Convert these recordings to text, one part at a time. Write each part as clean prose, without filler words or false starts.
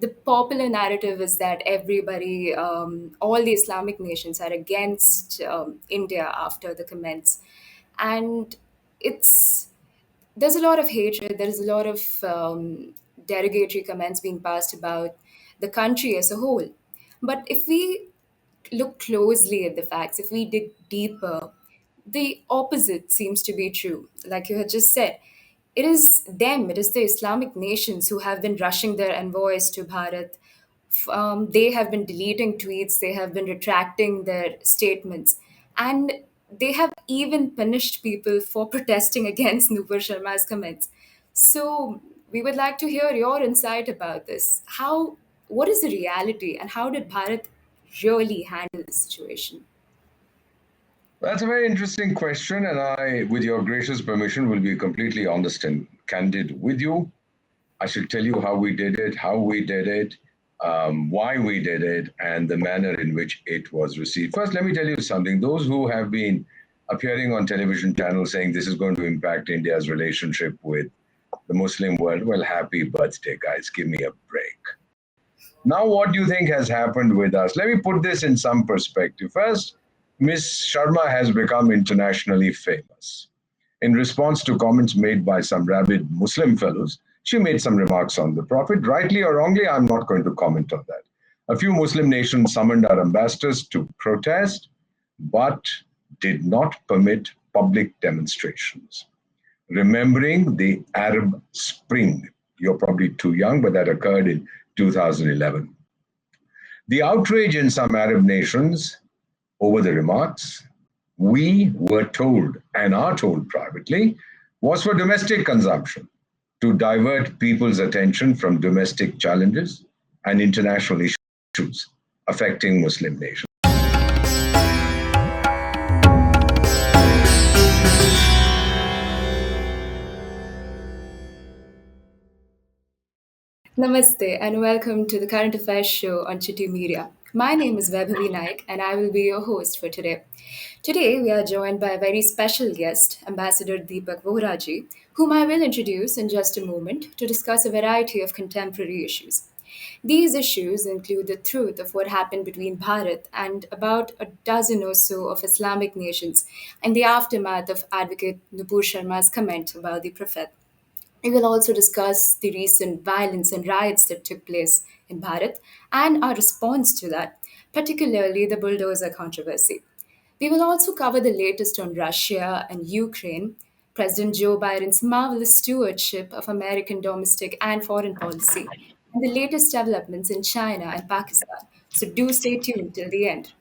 the popular narrative is that everybody, all the Islamic nations are against India after the comments. And it's there's a lot of hatred, there's a lot of derogatory comments being passed about the country as a whole. But if we look closely at the facts, if we dig deeper, the opposite seems to be true. Like you had just said, it is the Islamic nations who have been rushing their envoys to Bharat. They have been deleting tweets, they have been retracting their statements, and they have even punished people for protesting against Nupur Sharma's comments. So, we would like to hear your insight about this. What is the reality, and how did Bharat really handle the situation? That's a very interesting question, and I, with your gracious permission, will be completely honest and candid with you. I should tell you how we did it, why we did it, and the manner in which it was received. First, let me tell you something. Those who have been appearing on television channels saying this is going to impact India's relationship with the Muslim world, well, happy birthday, guys. Give me a break. Now, what do you think has happened with us? Let me put this in some perspective. First, Ms. Sharma has become internationally famous. In response to comments made by some rabid Muslim fellows, she made some remarks on the Prophet. Rightly or wrongly, I'm not going to comment on that. A few Muslim nations summoned our ambassadors to protest, but did not permit public demonstrations. Remembering the Arab Spring, you're probably too young, but that occurred in 2011. The outrage in some Arab nations over the remarks, we were told and are told privately, was for domestic consumption to divert people's attention from domestic challenges and international issues affecting Muslim nations. Namaste and welcome to the Current Affairs Show on Chitti Media. My name is Vaibhavi Naik and I will be your host for today. Today we are joined by a very special guest, Ambassador Deepak Vohra ji, whom I will introduce in just a moment to discuss a variety of contemporary issues. These issues include the truth of what happened between Bharat and about a dozen or so of Islamic nations and the aftermath of Advocate Nupur Sharma's comment about the Prophet. We will also discuss the recent violence and riots that took place in Bharat and our response to that, particularly the bulldozer controversy. We will also cover the latest on Russia and Ukraine, President Joe Biden's marvelous stewardship of American domestic and foreign policy, and the latest developments in China and Pakistan. So do stay tuned till the end.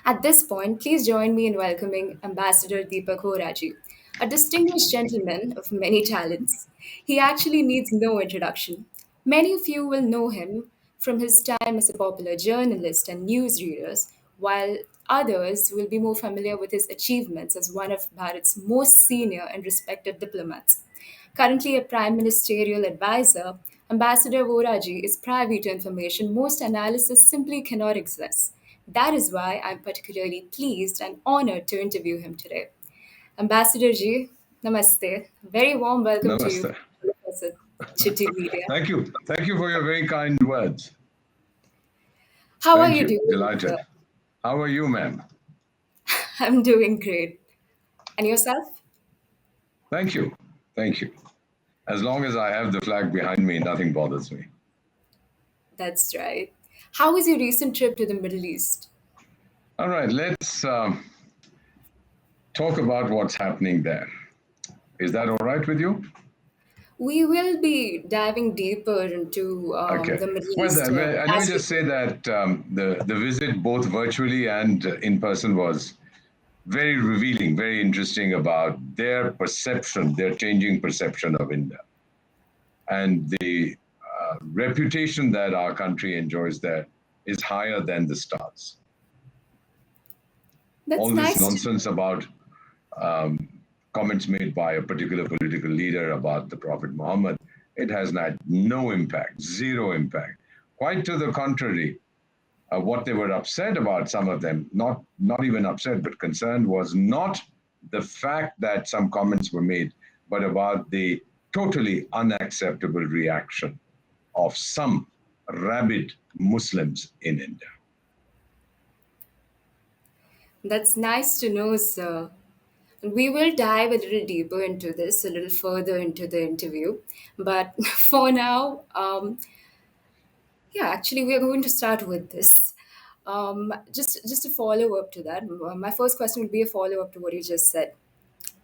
At this point, please join me in welcoming Ambassador Deepak Horaji, a distinguished gentleman of many talents. He actually needs no introduction. Many of you will know him from his time as a popular journalist and newsreaders, while others will be more familiar with his achievements as one of Bharat's most senior and respected diplomats. Currently a prime ministerial advisor, Ambassador Voraji is privy to information most analysis simply cannot access. That is why I'm particularly pleased and honored to interview him today. Ambassador Ji, namaste. Very warm welcome to you, Namaste. Professor Chitti Media. Thank you. Thank you for your very kind words. How are Thank you you. doing, sir? Delighted. How are you, ma'am? I'm doing great. And yourself? Thank you. Thank you. As long as I have the flag behind me, nothing bothers me. That's right. How was your recent trip to the Middle East? All right, let's talk about what's happening there. Is that all right with you? We will be diving deeper into Okay. the Middle Well, East let me as we just say that the visit, both virtually and in person, was very revealing, very interesting about their perception, their changing perception of India, and the reputation that our country enjoys there is higher than the stars. That's All this nice to nonsense about comments made by a particular political leader about the Prophet Muhammad, it has had no impact, zero impact. Quite to the contrary, what they were upset about, some of them, not even upset, but concerned, was not the fact that some comments were made, but about the totally unacceptable reaction of some rabid Muslims in India. That's nice to know, sir. We will dive a little deeper into this, a little further into the interview. But for now, yeah, actually, we are going to start with this. Just a follow up to that. My first question would be a follow up to what you just said.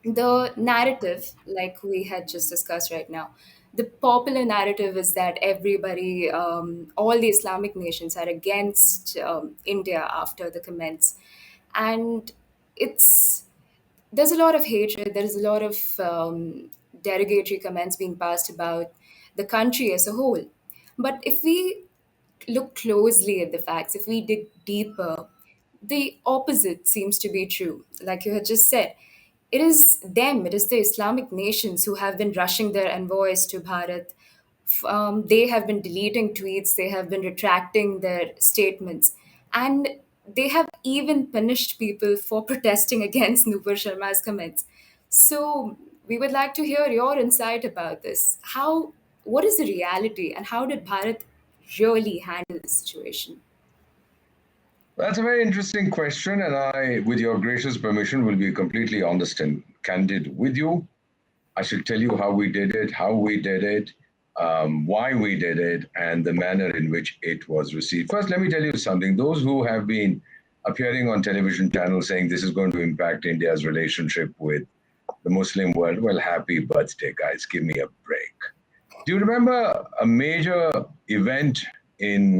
The narrative, like we had just discussed right now, the popular narrative is that everybody, all the Islamic nations are against India after the comments. And it's there's a lot of hatred, there's a lot of derogatory comments being passed about the country as a whole. But if we look closely at the facts, if we dig deeper, the opposite seems to be true. Like you had just said, it is the Islamic nations who have been rushing their envoys to Bharat. They have been deleting tweets, they have been retracting their statements, and they have even punished people for protesting against Nupur Sharma's comments. So, we would like to hear your insight about this. What is the reality, and how did Bharat really handle the situation? That's a very interesting question, and I, with your gracious permission, will be completely honest and candid with you. I should tell you how we did it, why we did it, and the manner in which it was received. First, let me tell you something. Those who have been appearing on television channels saying this is going to impact India's relationship with the Muslim world, well, happy birthday, guys. Give me a break. Do you remember a major event in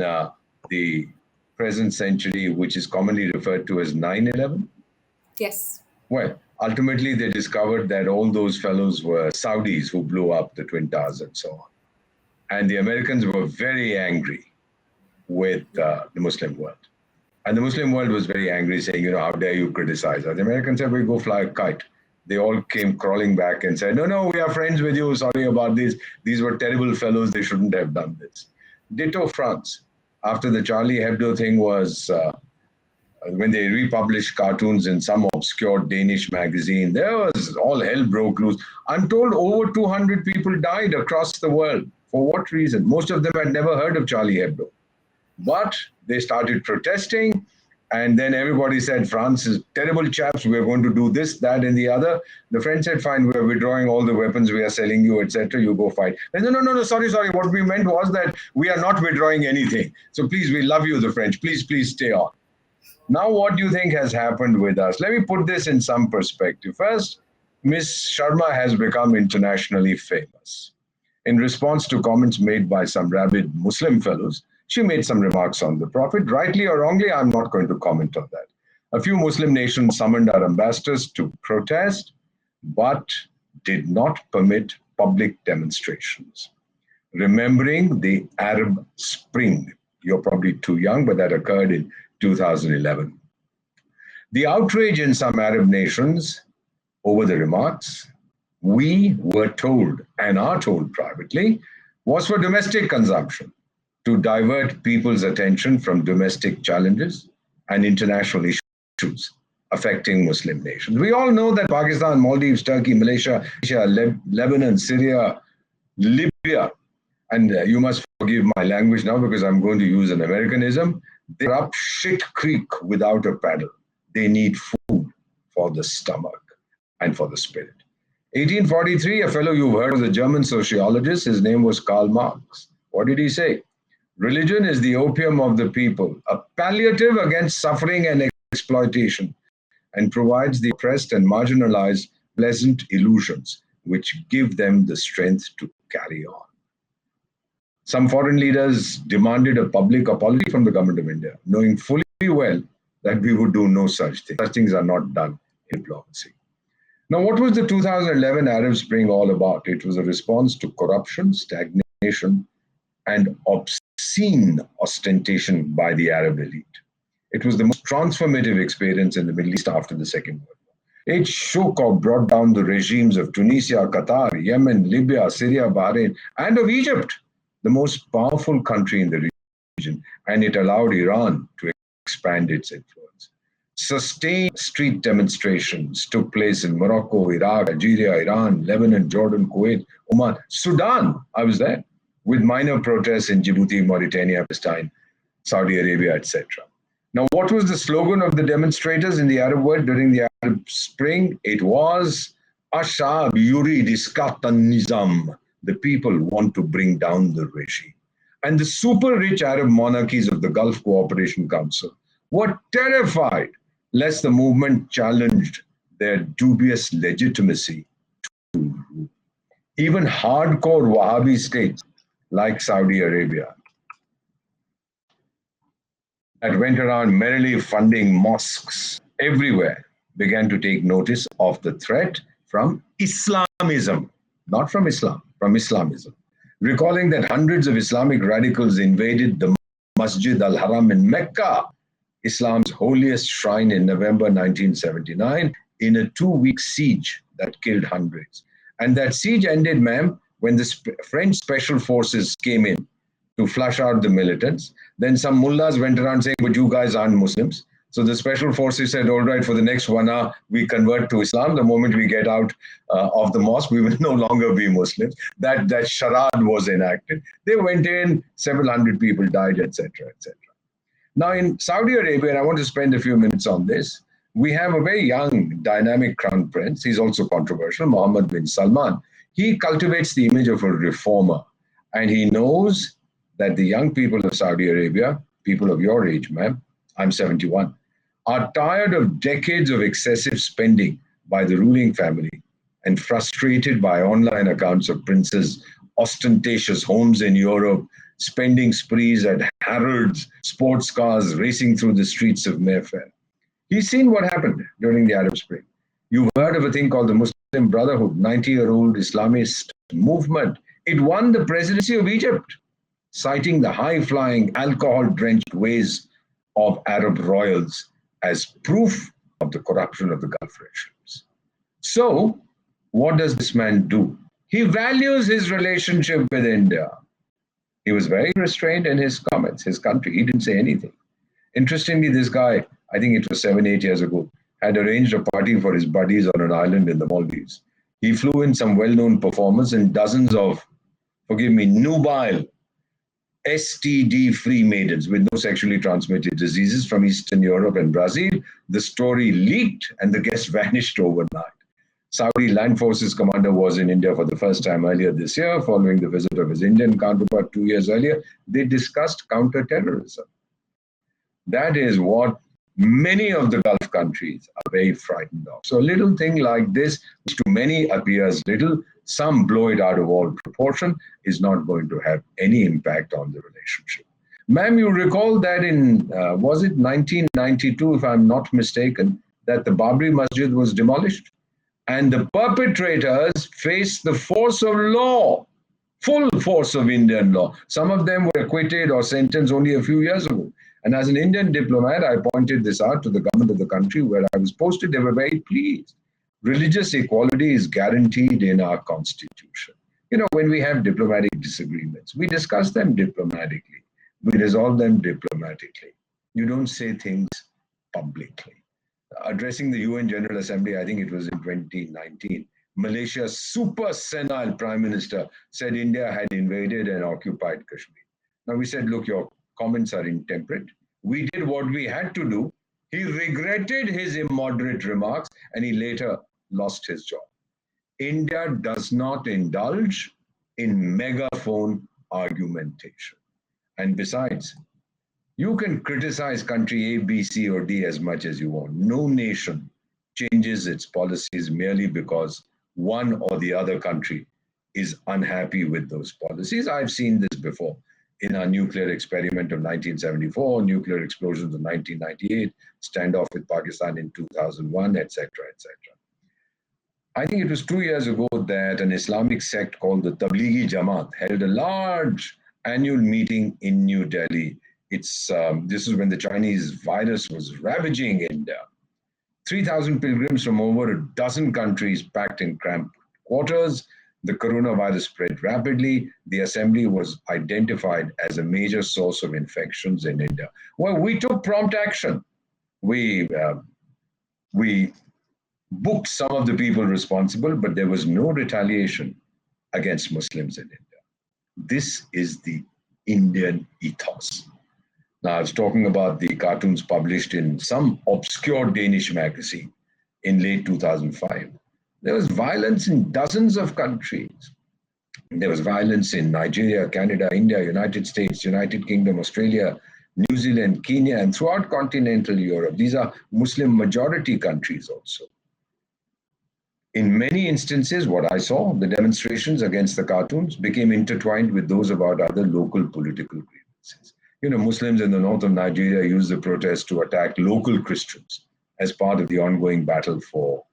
the present century, which is commonly referred to as 9/11? Yes. Well, ultimately, they discovered that all those fellows were Saudis who blew up the Twin Towers and so on. And the Americans were very angry with the Muslim world. And the Muslim world was very angry, saying, how dare you criticize us? The Americans said, we go fly a kite. They all came crawling back and said, no, we are friends with you. Sorry about this. These were terrible fellows. They shouldn't have done this. Ditto France. After the Charlie Hebdo thing was, when they republished cartoons in some obscure Danish magazine, there was all hell broke loose. I'm told over 200 people died across the world. For what reason? Most of them had never heard of Charlie Hebdo. But they started protesting, and then everybody said, France is terrible chaps, we're going to do this, that, and the other. The French said, fine, we're withdrawing all the weapons we are selling you, etc. You go fight. They said, no, sorry. What we meant was that we are not withdrawing anything. So please, we love you, the French. Please stay on. Now, what do you think has happened with us? Let me put this in some perspective. First, Miss Sharma has become internationally famous. In response to comments made by some rabid Muslim fellows, she made some remarks on the Prophet. Rightly or wrongly, I'm not going to comment on that. A few Muslim nations summoned our ambassadors to protest, but did not permit public demonstrations. Remembering the Arab Spring, you're probably too young, but that occurred in 2011. The outrage in some Arab nations over the remarks, we were told and are told privately, was for domestic consumption, to divert people's attention from domestic challenges and international issues affecting Muslim nations. We all know that Pakistan, Maldives, Turkey, Malaysia, Lebanon, Syria, Libya, and you must forgive my language now because I'm going to use an Americanism, they're up shit creek without a paddle. They need food for the stomach and for the spirit. 1843, a fellow you've heard was a German sociologist. His name was Karl Marx. What did he say? Religion is the opium of the people, a palliative against suffering and exploitation, and provides the oppressed and marginalized pleasant illusions which give them the strength to carry on. Some foreign leaders demanded a public apology from the government of India, knowing fully well that we would do no such thing. Such things are not done in diplomacy. Now, what was the 2011 Arab Spring all about? It was a response to corruption, stagnation, and obscene ostentation by the Arab elite. It was the most transformative experience in the Middle East after the Second World War. It shook or brought down the regimes of Tunisia, Qatar, Yemen, Libya, Syria, Bahrain, and of Egypt, the most powerful country in the region, and it allowed Iran to expand its influence. Sustained street demonstrations took place in Morocco, Iraq, Algeria, Iran, Lebanon, Jordan, Kuwait, Oman, Sudan. I was there. with minor protests in Djibouti, Mauritania, Palestine, Saudi Arabia, etc. Now, what was the slogan of the demonstrators in the Arab world during the Arab Spring? It was Ashab Yurid Iskatan Nizam. The people want to bring down the regime. And the super rich Arab monarchies of the Gulf Cooperation Council were terrified lest the movement challenged their dubious legitimacy. Even hardcore Wahhabi states like Saudi Arabia that went around merrily funding mosques everywhere began to take notice of the threat from Islamism, not from Islam, from Islamism. Recalling that hundreds of Islamic radicals invaded the Masjid al-Haram in Mecca, Islam's holiest shrine, in November 1979 in a 2-week siege that killed hundreds. And that siege ended, ma'am, when the French special forces came in to flush out the militants. Then some mullahs went around saying, but you guys aren't Muslims. So the special forces said, all right, for the next 1 hour, we convert to Islam. The moment we get out of the mosque, we will no longer be Muslims. That charade was enacted. They went in, several hundred people died, etc., etc. Now in Saudi Arabia, and I want to spend a few minutes on this, we have a very young, dynamic crown prince. He's also controversial, Mohammed bin Salman. He cultivates the image of a reformer, and he knows that the young people of Saudi Arabia, people of your age, ma'am, I'm 71, are tired of decades of excessive spending by the ruling family and frustrated by online accounts of princes' ostentatious homes in Europe, spending sprees at Harrods, sports cars racing through the streets of Mayfair. He's seen what happened during the Arab Spring. You've heard of a thing called the Muslim Brotherhood, 90-year-old Islamist movement. It won the presidency of Egypt, citing the high-flying, alcohol-drenched ways of Arab royals as proof of the corruption of the Gulf regimes. So, what does this man do? He values his relationship with India. He was very restrained in his comments, his country. He didn't say anything. Interestingly, this guy, I think it was 7, 8 years ago, had arranged a party for his buddies on an island in the Maldives. He flew in some well-known performers and dozens of, forgive me, nubile, STD-free maidens with no sexually transmitted diseases from Eastern Europe and Brazil. The story leaked and the guest vanished overnight. Saudi Land Forces commander was in India for the first time earlier this year, following the visit of his Indian counterpart 2 years earlier. They discussed counter-terrorism. That is what many of the Gulf countries are very frightened of. So a little thing like this, which to many appears little, some blow it out of all proportion, is not going to have any impact on the relationship. Ma'am, you recall that in, was it 1992, if I'm not mistaken, that the Babri Masjid was demolished? And the perpetrators faced the force of law, full force of Indian law. Some of them were acquitted or sentenced only a few years ago. And as an Indian diplomat, I pointed this out to the government of the country where I was posted. They were very pleased. Religious equality is guaranteed in our constitution. You know, when we have diplomatic disagreements, we discuss them diplomatically. We resolve them diplomatically. You don't say things publicly. Addressing the UN General Assembly, I think it was in 2019, Malaysia's super senile prime minister said India had invaded and occupied Kashmir. Now we said, look, your comments are intemperate. We did what we had to do. He regretted his immoderate remarks and he later lost his job. India does not indulge in megaphone argumentation. And besides, you can criticize country A, B, C, or D as much as you want. No nation changes its policies merely because one or the other country is unhappy with those policies. I've seen this before in our nuclear experiment of 1974, nuclear explosions of 1998, standoff with Pakistan in 2001, etc., etc. I think it was 2 years ago that an Islamic sect called the Tablighi Jamaat held a large annual meeting in New Delhi. This is when the Chinese virus was ravaging India. 3,000 pilgrims from over a dozen countries packed in cramped quarters. The coronavirus spread rapidly. The assembly was identified as a major source of infections in India. Well, we took prompt action. We booked some of the people responsible, but there was no retaliation against Muslims in India. This is the Indian ethos. Now, I was talking about the cartoons published in some obscure Danish magazine in late 2005. There was violence in dozens of countries. There was violence in Nigeria, Canada, India, United States, United Kingdom, Australia, New Zealand, Kenya, and throughout continental Europe. These are Muslim majority countries also. In many instances, what I saw, the demonstrations against the cartoons became intertwined with those about other local political grievances. Muslims in the north of Nigeria used the protests to attack local Christians as part of the ongoing battle for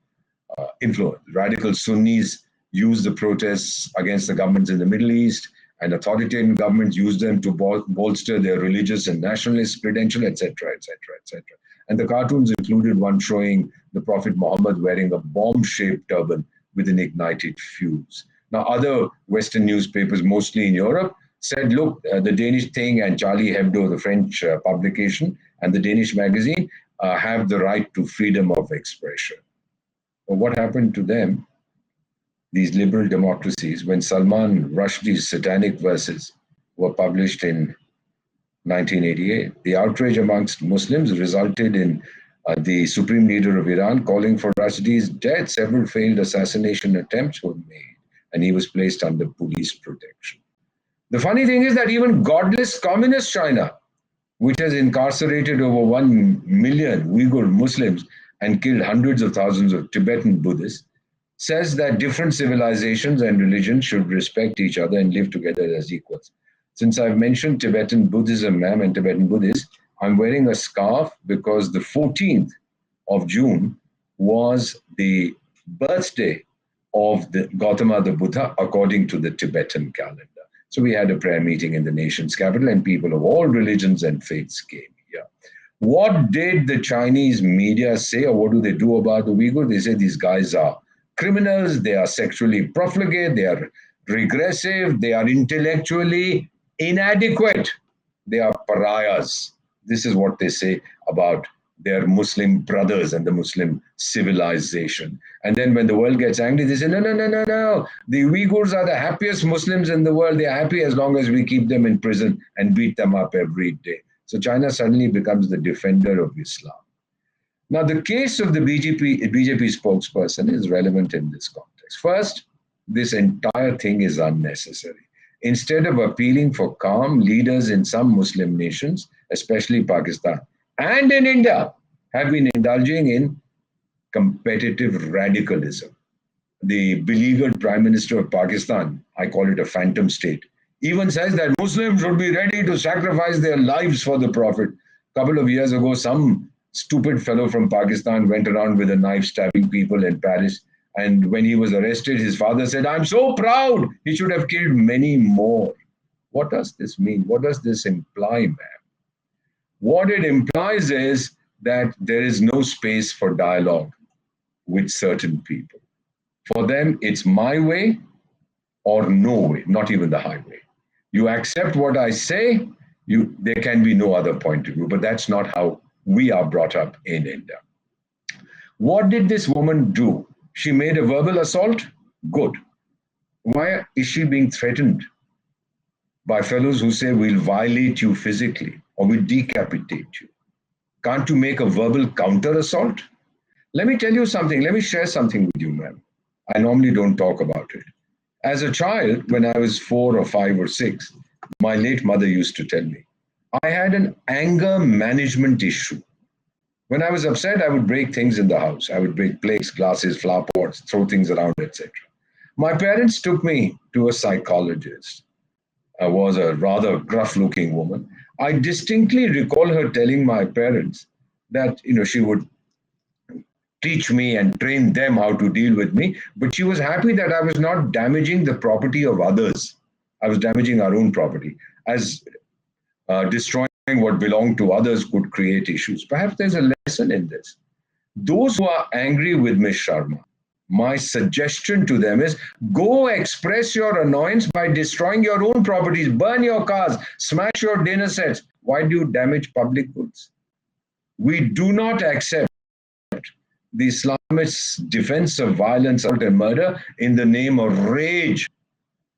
influence. Radical Sunnis used the protests against the governments in the Middle East, and authoritarian governments used them to bolster their religious and nationalist credential, etc., etc., etc. And the cartoons included one showing the Prophet Muhammad wearing a bomb-shaped turban with an ignited fuse. Now, other Western newspapers, mostly in Europe, said, look, the Danish thing and Charlie Hebdo, the French publication, and the Danish magazine have the right to freedom of expression. But what happened to them, these liberal democracies, when Salman Rushdie's satanic verses were published in 1988? The outrage amongst Muslims resulted in the supreme leader of Iran calling for Rushdie's death. Several failed assassination attempts were made, and he was placed under police protection. The funny thing is that even godless communist China, which has incarcerated over 1 million Uyghur Muslims and killed hundreds of thousands of Tibetan Buddhists, says that different civilizations and religions should respect each other and live together as equals. Since I've mentioned Tibetan Buddhism, ma'am, and Tibetan Buddhists, I'm wearing a scarf because the 14th of June was the birthday of the Gautama the Buddha according to the Tibetan calendar. So we had a prayer meeting in the nation's capital, and people of all religions and faiths came here. What did the Chinese media say, or what do they do about the Uyghur? They say these guys are criminals, they are sexually profligate, they are regressive, they are intellectually inadequate, they are pariahs. This is what they say about their Muslim brothers and the Muslim civilization. And then when the world gets angry, they say, no, no, no, no, no. The Uyghurs are the happiest Muslims in the world. They are happy as long as we keep them in prison and beat them up every day. So China suddenly becomes the defender of Islam. Now, the case of the BJP spokesperson is relevant in this context. First, this entire thing is unnecessary. Instead of appealing for calm, leaders in some Muslim nations, especially Pakistan and in India, have been indulging in competitive radicalism. The beleaguered Prime Minister of Pakistan, I call it a phantom state, even says that Muslims should be ready to sacrifice their lives for the Prophet. A couple of years ago, some stupid fellow from Pakistan went around with a knife stabbing people in Paris. And when he was arrested, his father said, I'm so proud. He should have killed many more. What does this mean? What does this imply, ma'am? What it implies is that there is no space for dialogue with certain people. For them, it's my way or no way, not even the highway. You accept what I say, there can be no other point of view, but that's not how we are brought up in India. What did this woman do? She made a verbal assault? Good. Why is she being threatened by fellows who say we'll violate you physically or we'll decapitate you? Can't you make a verbal counter assault? Let me tell you something. Let me share something with you, ma'am. I normally don't talk about it. As a child, when I was 4 or 5 or 6, my late mother used to tell me, I had an anger management issue. When I was upset, I would break things in the house. I would break plates, glasses, flower pots, throw things around, etc. My parents took me to a psychologist. I was a rather gruff-looking woman. I distinctly recall her telling my parents that she would teach me and train them how to deal with me, but she was happy that I was not damaging the property of others. I was damaging our own property, as destroying what belonged to others could create issues. Perhaps there's a lesson in this. Those who are angry with Ms. Sharma, my suggestion to them is go express your annoyance by destroying your own properties, burn your cars, smash your dinner sets. Why do you damage public goods? We do not accept the Islamists' defense of violence and murder in the name of rage.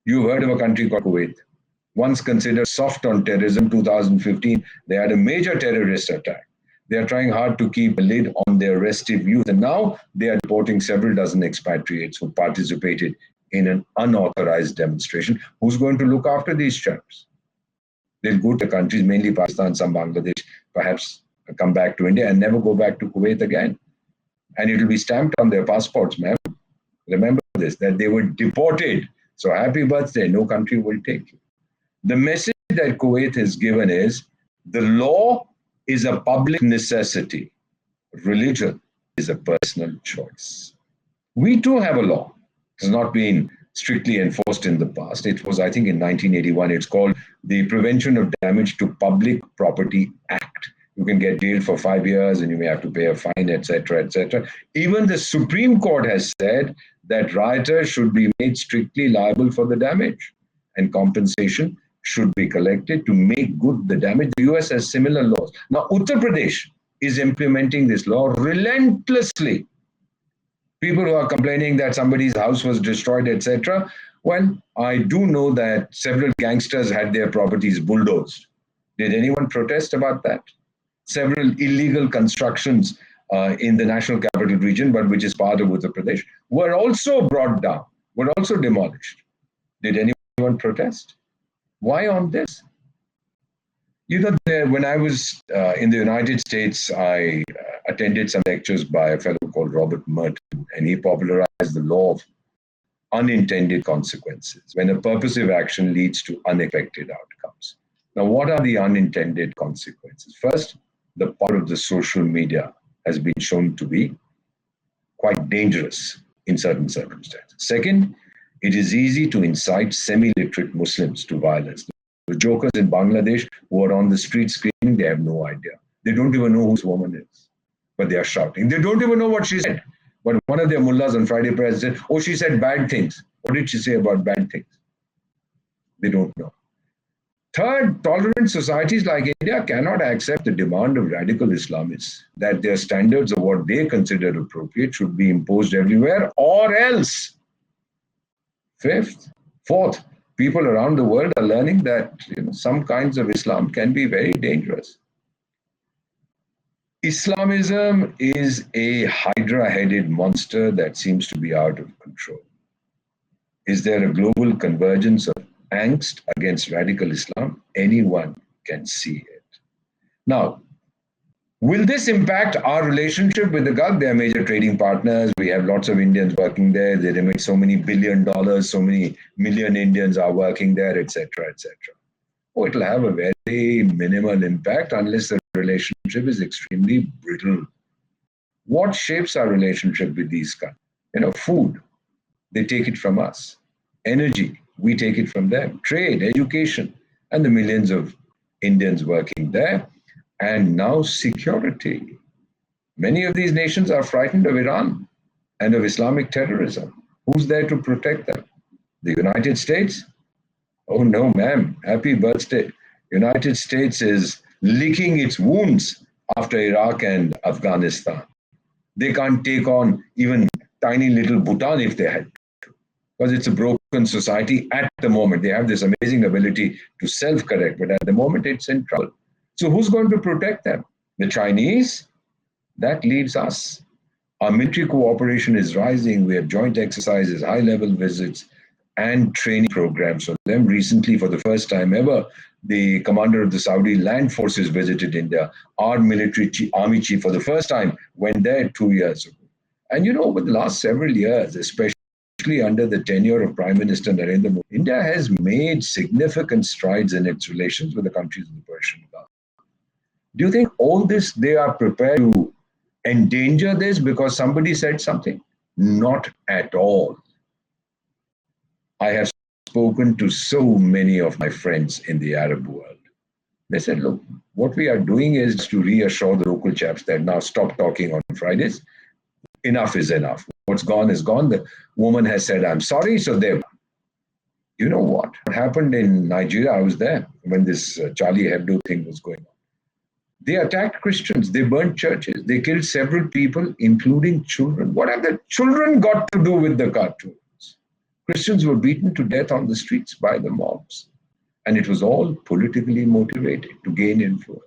You've heard of a country called Kuwait. once considered soft on terrorism, 2015, they had a major terrorist attack. They are trying hard to keep a lid on their restive youth. And now they are deporting several dozen expatriates who participated in an unauthorized demonstration. Who's going to look after these chaps? They'll go to countries, mainly Pakistan, some Bangladesh, perhaps come back to India and never go back to Kuwait again. And it will be stamped on their passports, ma'am. Remember this, that they were deported. So happy birthday, no country will take you. The message that Kuwait has given is the law is a public necessity. Religion is a personal choice. We too have a law. It has not been strictly enforced in the past. It was, I think, in 1981. It's called the Prevention of Damage to Public Property Act. You can get jailed for 5 years and you may have to pay a fine, etc., etc. Even the Supreme Court has said that rioters should be made strictly liable for the damage, and compensation should be collected to make good the damage. The US has similar laws. Now, Uttar Pradesh is implementing this law relentlessly. People who are complaining that somebody's house was destroyed, etc. Well, I do know that several gangsters had their properties bulldozed. Did anyone protest about that? Several illegal constructions in the National Capital Region, but which is part of Uttar Pradesh, were also brought down, were also demolished. Did anyone protest? Why on this? You know, when I was in the United States, I attended some lectures by a fellow called Robert Merton, and he popularized the law of unintended consequences, when a purposive action leads to unexpected outcomes. Now, what are the unintended consequences? First, the power of the social media has been shown to be quite dangerous in certain circumstances. Second, it is easy to incite semi-literate Muslims to violence. The jokers in Bangladesh who are on the street screaming, they have no idea. They don't even know who this woman is, but they are shouting. They don't even know what she said. But one of their mullahs on Friday prayer said, oh, she said bad things. What did she say about bad things? They don't know. Third, tolerant societies like India cannot accept the demand of radical Islamists that their standards of what they consider appropriate should be imposed everywhere, or else. Fourth, people around the world are learning that some kinds of Islam can be very dangerous. Islamism is a hydra-headed monster that seems to be out of control. Is there a global convergence of angst against radical Islam? Anyone can see it. Now, will this impact our relationship with the Gulf? They are major trading partners. We have lots of Indians working there. They remit so many $1 billion, so many million Indians are working there, etc., etc. Oh, it'll have a very minimal impact unless the relationship is extremely brittle. What shapes our relationship with these countries? Food, they take it from us. Energy, we take it from them. Trade, education, and the millions of Indians working there. And now security. Many of these nations are frightened of Iran and of Islamic terrorism. Who's there to protect them? The United States? Oh no, ma'am. Happy birthday. United States is licking its wounds after Iraq and Afghanistan. They can't take on even tiny little Bhutan if they had to, because it's a broken society at the moment. They have this amazing ability to self-correct, but at the moment it's in trouble. So who's going to protect them? The Chinese? That leaves us. Our military cooperation is rising. We have joint exercises, high-level visits, and training programs for them. Recently, for the first time ever, the commander of the Saudi land forces visited India. Our military army chief, for the first time, went there 2 years ago. And over the last several years, especially under the tenure of Prime Minister Narendra Modi, India has made significant strides in its relations with the countries of the Persian Gulf. Do you think all this, they are prepared to endanger this because somebody said something? Not at all. I have spoken to so many of my friends in the Arab world. They said, look, what we are doing is to reassure the local chaps that now stop talking on Fridays. Enough is enough. What's gone is gone. The woman has said, I'm sorry, so they're. You know what happened in Nigeria? I was there when this Charlie Hebdo thing was going on. They attacked Christians. They burnt churches. They killed several people, including children. What have the children got to do with the cartoons? Christians were beaten to death on the streets by the mobs. And it was all politically motivated to gain influence.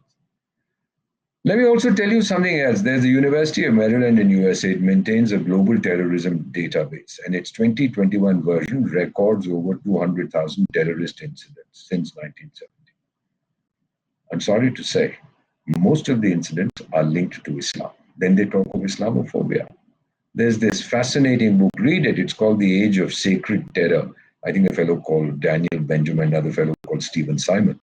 Let me also tell you something else. There's the University of Maryland in USA. It maintains a global terrorism database, and its 2021 version records over 200,000 terrorist incidents since 1970. I'm sorry to say, most of the incidents are linked to Islam. Then they talk of Islamophobia. There's this fascinating book, read it. It's called The Age of Sacred Terror. I think a fellow called Daniel Benjamin, another fellow called Stephen Simon.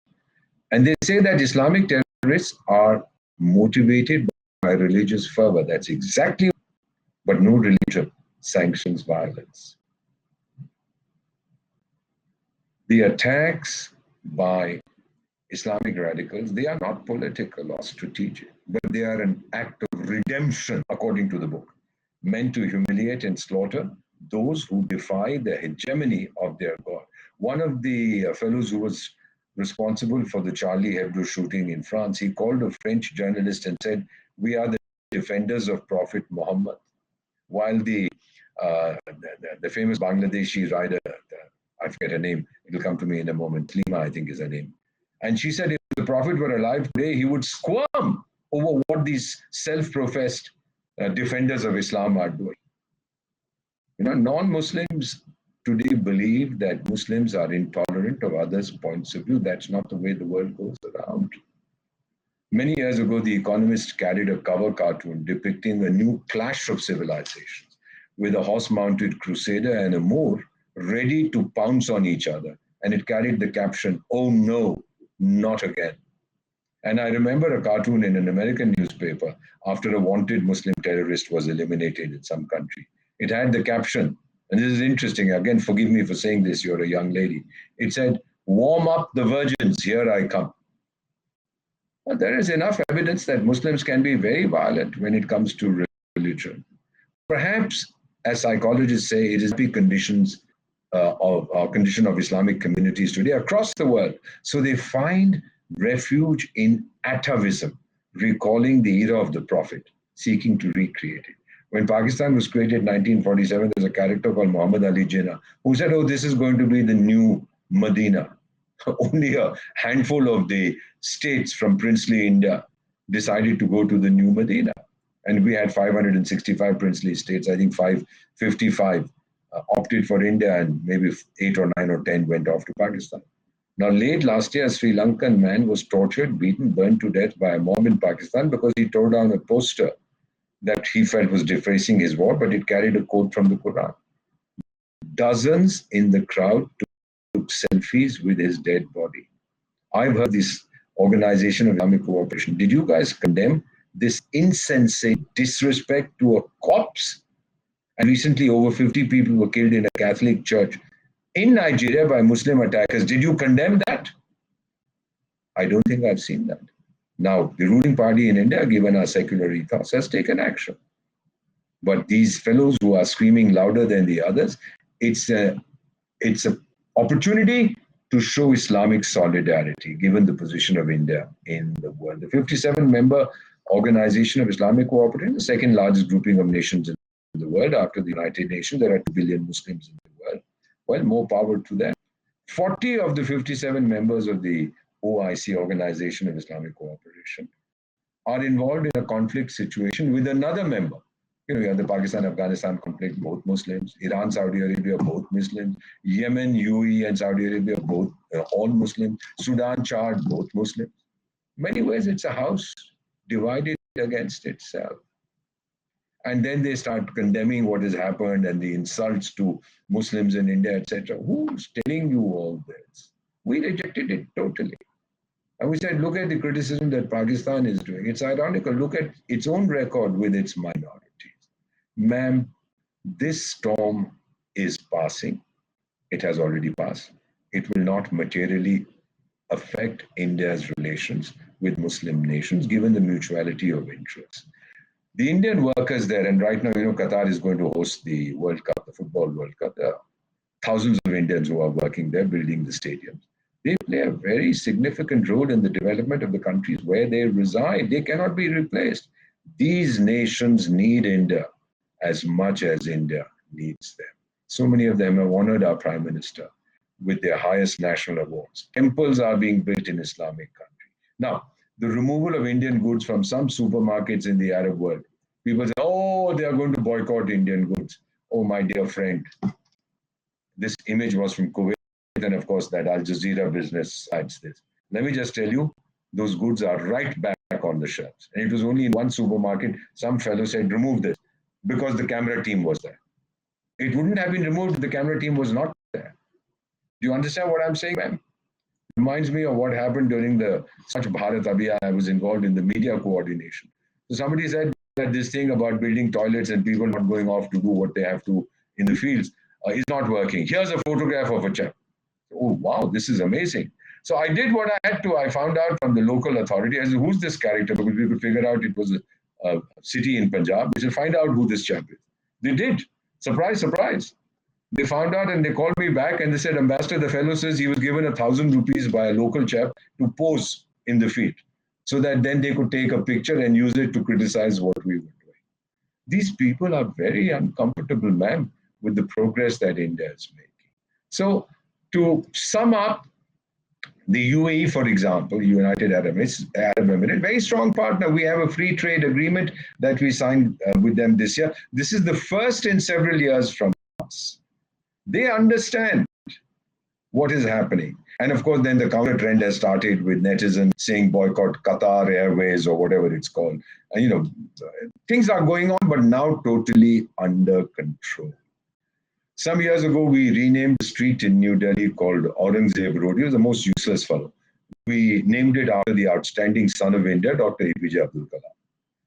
And they say that Islamic terrorists are motivated by religious fervor. That's exactly, but no religion sanctions violence. The attacks by Islamic radicals, they are not political or strategic, but they are an act of redemption, according to the book, meant to humiliate and slaughter those who defy the hegemony of their God. One of the fellows who was responsible for the Charlie Hebdo shooting in France, he called a French journalist and said, "We are the defenders of Prophet Muhammad." While the famous Bangladeshi rider, I forget her name, it'll come to me in a moment, Lima, I think is her name. And she said if the Prophet were alive today, he would squirm over what these self-professed defenders of Islam are doing. You know, non-Muslims today believe that Muslims are intolerant of others' points of view. That's not the way the world goes around. Many years ago, The Economist carried a cover cartoon depicting a new clash of civilizations with a horse-mounted crusader and a Moor ready to pounce on each other. And it carried the caption, "Oh no, not again." And I remember a cartoon in an American newspaper after a wanted Muslim terrorist was eliminated in some country. It had the caption, and this is interesting, again, forgive me for saying this, you're a young lady. It said, "Warm up the virgins, here I come." Well, there is enough evidence that Muslims can be very violent when it comes to religion. Perhaps, as psychologists say, it is the conditions condition of Islamic communities today across the world. So they find refuge in atavism, recalling the era of the Prophet, seeking to recreate it. When Pakistan was created in 1947, there's a character called Muhammad Ali Jinnah who said, "Oh, this is going to be the new Medina." Only a handful of the states from princely India decided to go to the new Medina. And we had 565 princely states. I think 555 opted for India, and maybe 8 or 9 or 10 went off to Pakistan. Now, late last year, a Sri Lankan man was tortured, beaten, burned to death by a mob in Pakistan because he tore down a poster that he felt was defacing his war, but it carried a quote from the Quran. Dozens in the crowd took selfies with his dead body. I've heard this Organization of Islamic Cooperation. Did you guys condemn this insensate disrespect to a corpse? And recently, over 50 people were killed in a Catholic church in Nigeria by Muslim attackers. Did you condemn that? I don't think I've seen that. Now, the ruling party in India, given our secular ethos, has taken action. But these fellows who are screaming louder than the others, it's an opportunity to show Islamic solidarity, given the position of India in the world. The 57-member Organization of Islamic Cooperation, the second largest grouping of nations in the world after the United Nations. There are 2 billion Muslims in the world. Well, more power to them. 40 of the 57 members of the OIC, Organization of Islamic Cooperation, are involved in a conflict situation with another member. You know, you have the Pakistan-Afghanistan conflict, both Muslims. Iran, Saudi Arabia, both Muslims. Yemen, UAE, and Saudi Arabia, both all Muslims. Sudan, Chad, both Muslims. In many ways, it's a house divided against itself. And then they start condemning what has happened and the insults to Muslims in India, etc. Who's telling you all this? We rejected it totally. And we said, look at the criticism that Pakistan is doing. It's ironical. Look at its own record with its minorities. Ma'am, this storm is passing. It has already passed. It will not materially affect India's relations with Muslim nations, given the mutuality of interests. The Indian workers there, and right now, you know, Qatar is going to host the World Cup, the Football World Cup. There are thousands of Indians who are working there, building the stadiums. They play a very significant role in the development of the countries where they reside. They cannot be replaced. These nations need India as much as India needs them. So many of them have honored our Prime Minister with their highest national awards. Temples are being built in Islamic country. Now, the removal of Indian goods from some supermarkets in the Arab world. People say, oh, they are going to boycott Indian goods. Oh, my dear friend, this image was from Kuwait, and of course, that Al Jazeera business adds this. Let me just tell you, those goods are right back on the shelves. And it was only in one supermarket, some fellow said, remove this, because the camera team was there. It wouldn't have been removed if the camera team was not there. Do you understand what I'm saying, ma'am? Reminds me of what happened during the Swachh Bharat Abhiyan. I was involved in the media coordination. So somebody said that this thing about building toilets and people not going off to do what they have to in the fields is not working. Here's a photograph of a chap. Oh, wow, this is amazing. So I did what I had to. I found out from the local authority, I said, who's this character? Because we could figure out it was a city in Punjab. We should find out who this chap is. They did. Surprise, surprise. They found out and they called me back and they said, Ambassador, the fellow says he was given 1,000 rupees by a local chap to pose in the field so that then they could take a picture and use it to criticize what we were doing. These people are very uncomfortable, ma'am, with the progress that India is making. So to sum up, the UAE, for example, United Arab Emirates, very strong partner. We have a free trade agreement that we signed with them this year. This is the first in several years from us. They understand what is happening. And of course, then the counter trend has started with netizens saying boycott Qatar Airways or whatever it's called. And, things are going on, but now totally under control. Some years ago, we renamed a street in New Delhi called Aurangzeb Road. He was the most useless fellow. We named it after the outstanding son of India, Dr. APJ Abdul Kalam.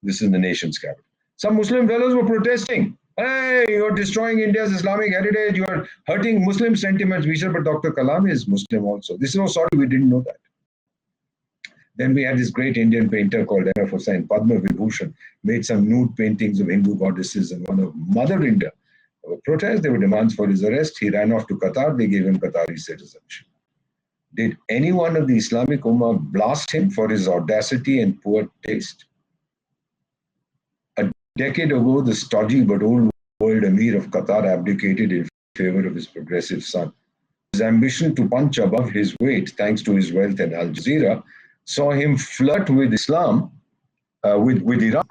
This is the nation's capital. Some Muslim fellows were protesting. Hey, you're destroying India's Islamic heritage. You are hurting Muslim sentiments. We said, but Dr. Kalam is Muslim also. This is, oh, sorry, we didn't know that. Then we had this great Indian painter called M.F. Hussain, Padma Vibhushan, made some nude paintings of Hindu goddesses and one of Mother India. There were protests, there were demands for his arrest. He ran off to Qatar. They gave him Qatari citizenship. Did any one of the Islamic Ummah blast him for his audacity and poor taste? A decade ago, the stodgy but old world Emir of Qatar abdicated in favor of his progressive son. His ambition to punch above his weight, thanks to his wealth and Al Jazeera, saw him flirt with Islam, with Iran,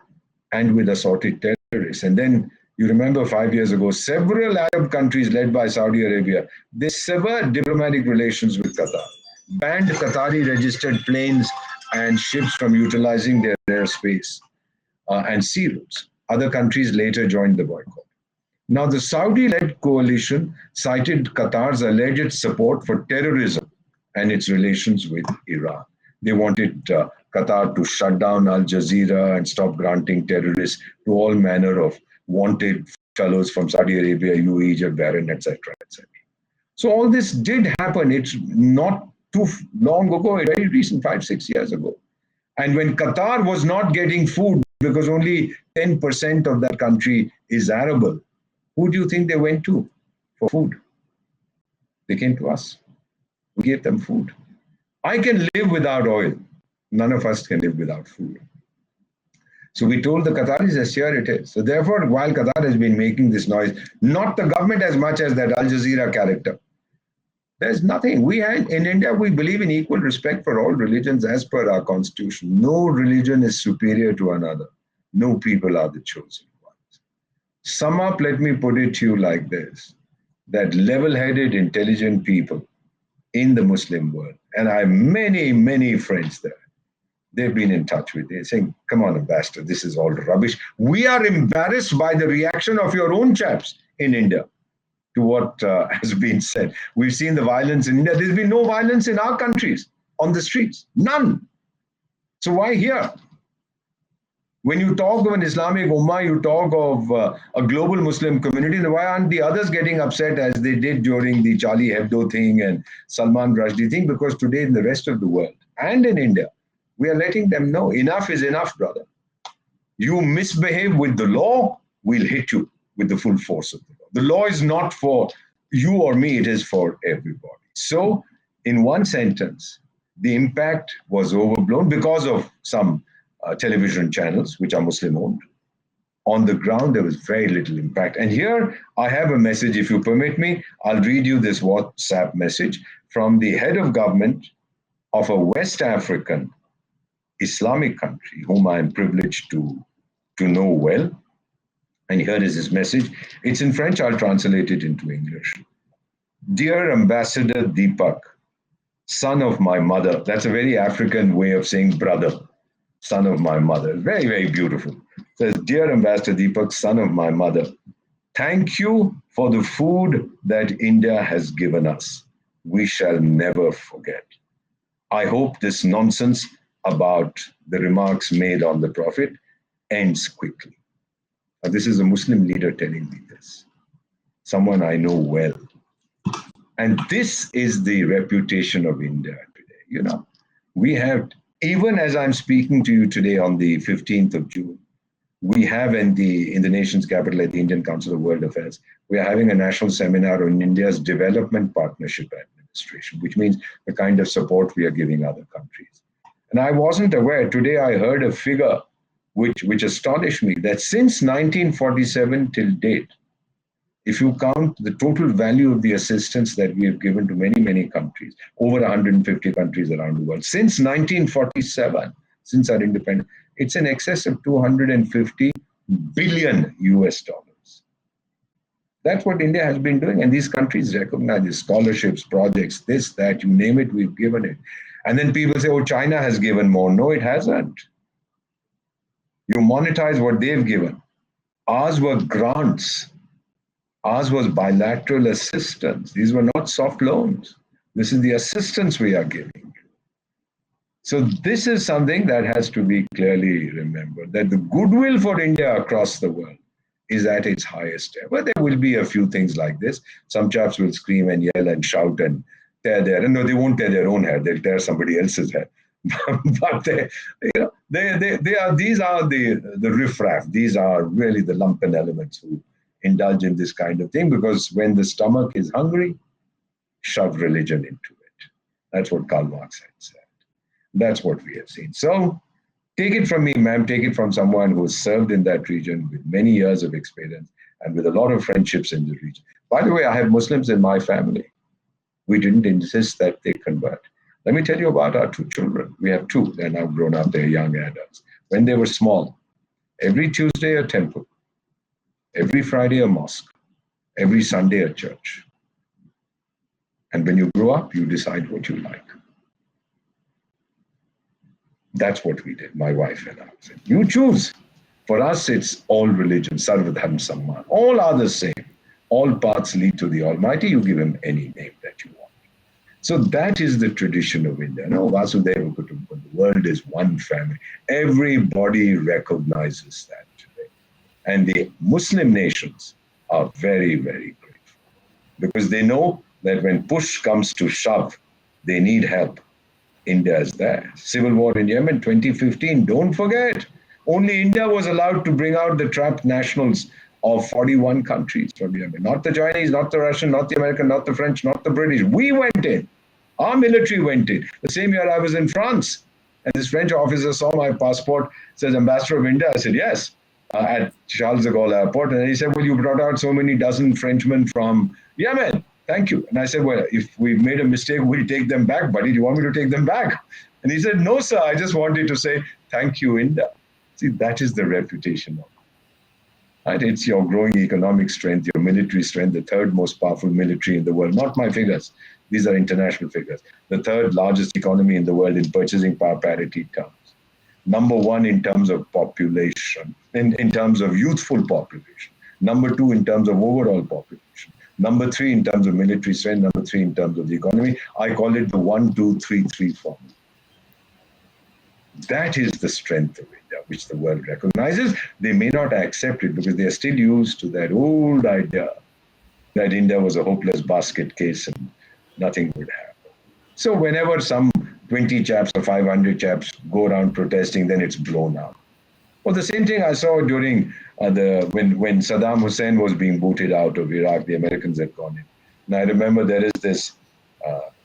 and with assorted terrorists. And then you remember 5 years ago, several Arab countries led by Saudi Arabia, they severed diplomatic relations with Qatar, banned Qatari registered planes and ships from utilizing their airspace and sea routes. Other countries later joined the boycott. Now, the Saudi-led coalition cited Qatar's alleged support for terrorism and its relations with Iran. They wanted Qatar to shut down Al Jazeera and stop granting terrorists to all manner of wanted fellows from Saudi Arabia, UAE, Egypt, Bahrain, etc., etc. So all this did happen. It's not too long ago, very recent, 5-6 years ago. And when Qatar was not getting food because only 10% of that country is arable, who do you think they went to for food? They came to us. We gave them food. I can live without oil. None of us can live without food. So we told the Qataris, yes, here it is. So therefore, while Qatar has been making this noise, not the government as much as that Al Jazeera character, there's nothing. In India, we believe in equal respect for all religions as per our constitution. No religion is superior to another. No people are the chosen ones. Sum up, let me put it to you like this, that level-headed, intelligent people in the Muslim world, and I have many, many friends there, they've been in touch with me saying, come on, Ambassador, this is all rubbish. We are embarrassed by the reaction of your own chaps in India to what has been said. We've seen the violence in India. There's been no violence in our countries on the streets. None. So why here? When you talk of an Islamic Ummah, you talk of a global Muslim community, then why aren't the others getting upset as they did during the Charlie Hebdo thing and Salman Rushdie thing? Because today in the rest of the world and in India, we are letting them know enough is enough, brother. You misbehave with the law, we'll hit you with the full force of the law. The law is not for you or me, it is for everybody. So, in one sentence, the impact was overblown because of some television channels which are Muslim owned. On the ground, there was very little impact. And here I have a message, if you permit me, I'll read you this WhatsApp message from the head of government of a West African Islamic country, whom I am privileged to know well. And here is his message. It's in French, I'll translate it into English. Dear Ambassador Deepak, son of my mother, that's a very African way of saying brother, son of my mother. Very, very beautiful. It says, Dear Ambassador Deepak, son of my mother, thank you for the food that India has given us. We shall never forget. I hope this nonsense about the remarks made on the Prophet ends quickly. Now, this is a Muslim leader telling me this, someone I know well. And this is the reputation of India today. You know, we have, even as I'm speaking to you today on the 15th of June, we have in the nation's capital at the Indian Council of World Affairs, we are having a national seminar on India's development partnership administration, which means the kind of support we are giving other countries. And I wasn't aware, today I heard a figure which astonished me, that since 1947 till date, if you count the total value of the assistance that we have given to many, many countries, over 150 countries around the world, since 1947, since our independence, it's in excess of 250 billion US dollars. That's what India has been doing. And these countries recognize the scholarships, projects, this, that, you name it, we've given it. And then people say, oh, China has given more. No, it hasn't. You monetize what they've given. Ours were grants. Ours was bilateral assistance. These were not soft loans. This is the assistance we are giving. So this is something that has to be clearly remembered, that the goodwill for India across the world is at its highest ever. There will be a few things like this. Some chaps will scream and yell and shout and tear their, no, they won't tear their own hair, they'll tear somebody else's hair. But these are the riffraff. These are really the lumpen elements who indulge in this kind of thing, because when the stomach is hungry, shove religion into it. That's what Karl Marx had said. That's what we have seen. So take it from me, ma'am, take it from someone who has served in that region with many years of experience and with a lot of friendships in the region. By the way, I have Muslims in my family. We didn't insist that they convert. Let me tell you about our two children. We have two. They're now grown up. They're young adults. When they were small, every Tuesday a temple, every Friday a mosque, every Sunday a church. And when you grow up, you decide what you like. That's what we did, my wife and I. Said, you choose. For us, it's all religion, sarvadharma samman. All are the same. All paths lead to the Almighty. You give him any name that you want. So that is the tradition of India. No, Vasudeva Kutumbakam. The world is one family. Everybody recognizes that today. And the Muslim nations are very, very grateful, because they know that when push comes to shove, they need help. India is there. Civil war in Yemen, 2015, don't forget. Only India was allowed to bring out the trapped nationals of 41 countries from Yemen. Not the Chinese, not the Russian, not the American, not the French, not the British. We went in. Our military went in. The same year I was in France, and this French officer saw my passport, says, Ambassador of India. I said, yes, at Charles de Gaulle Airport. And he said, well, you brought out so many dozen Frenchmen from Yemen. Thank you. And I said, well, if we've made a mistake, we'll take them back, buddy. Do you want me to take them back? And he said, no, sir, I just wanted to say, thank you, India. See, that is the reputation of it. Right? It's your growing economic strength, your military strength, the third most powerful military in the world. Not my figures. These are international figures. The third largest economy in the world in purchasing power parity terms. Number one in terms of population, in terms of youthful population. Number two in terms of overall population. Number three in terms of military strength. Number three in terms of the economy. I call it the 1-2-3-3 formula. That is the strength of India, which the world recognizes. They may not accept it because they are still used to that old idea that India was a hopeless basket case and nothing would happen. So whenever some 20 chaps or 500 chaps go around protesting, then it's blown up. Well, the same thing I saw during when Saddam Hussein was being booted out of Iraq, the Americans had gone in. And I remember there is this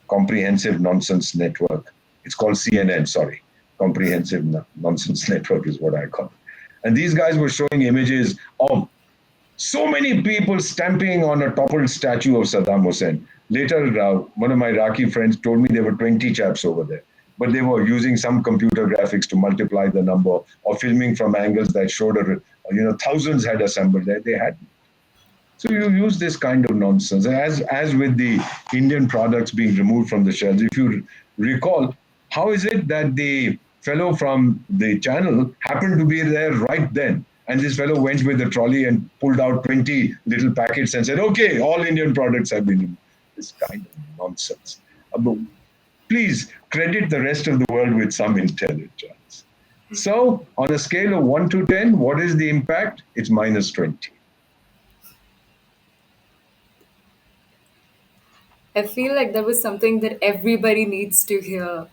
comprehensive nonsense network. It's called CNN, sorry. Comprehensive Nonsense Network is what I call it. And these guys were showing images of so many people stamping on a toppled statue of Saddam Hussein. Later, one of my Iraqi friends told me there were 20 chaps over there, but they were using some computer graphics to multiply the number, or filming from angles that showed, thousands had assembled there. They had. So you use this kind of nonsense. As with the Indian products being removed from the shelves, if you recall, how is it that the fellow from the channel happened to be there right then? And this fellow went with the trolley and pulled out 20 little packets and said, okay, all Indian products have been removed. This kind of nonsense. But please credit the rest of the world with some intelligence. So, on a scale of 1 to 10, what is the impact? It's minus 20. I feel like that was something that everybody needs to hear.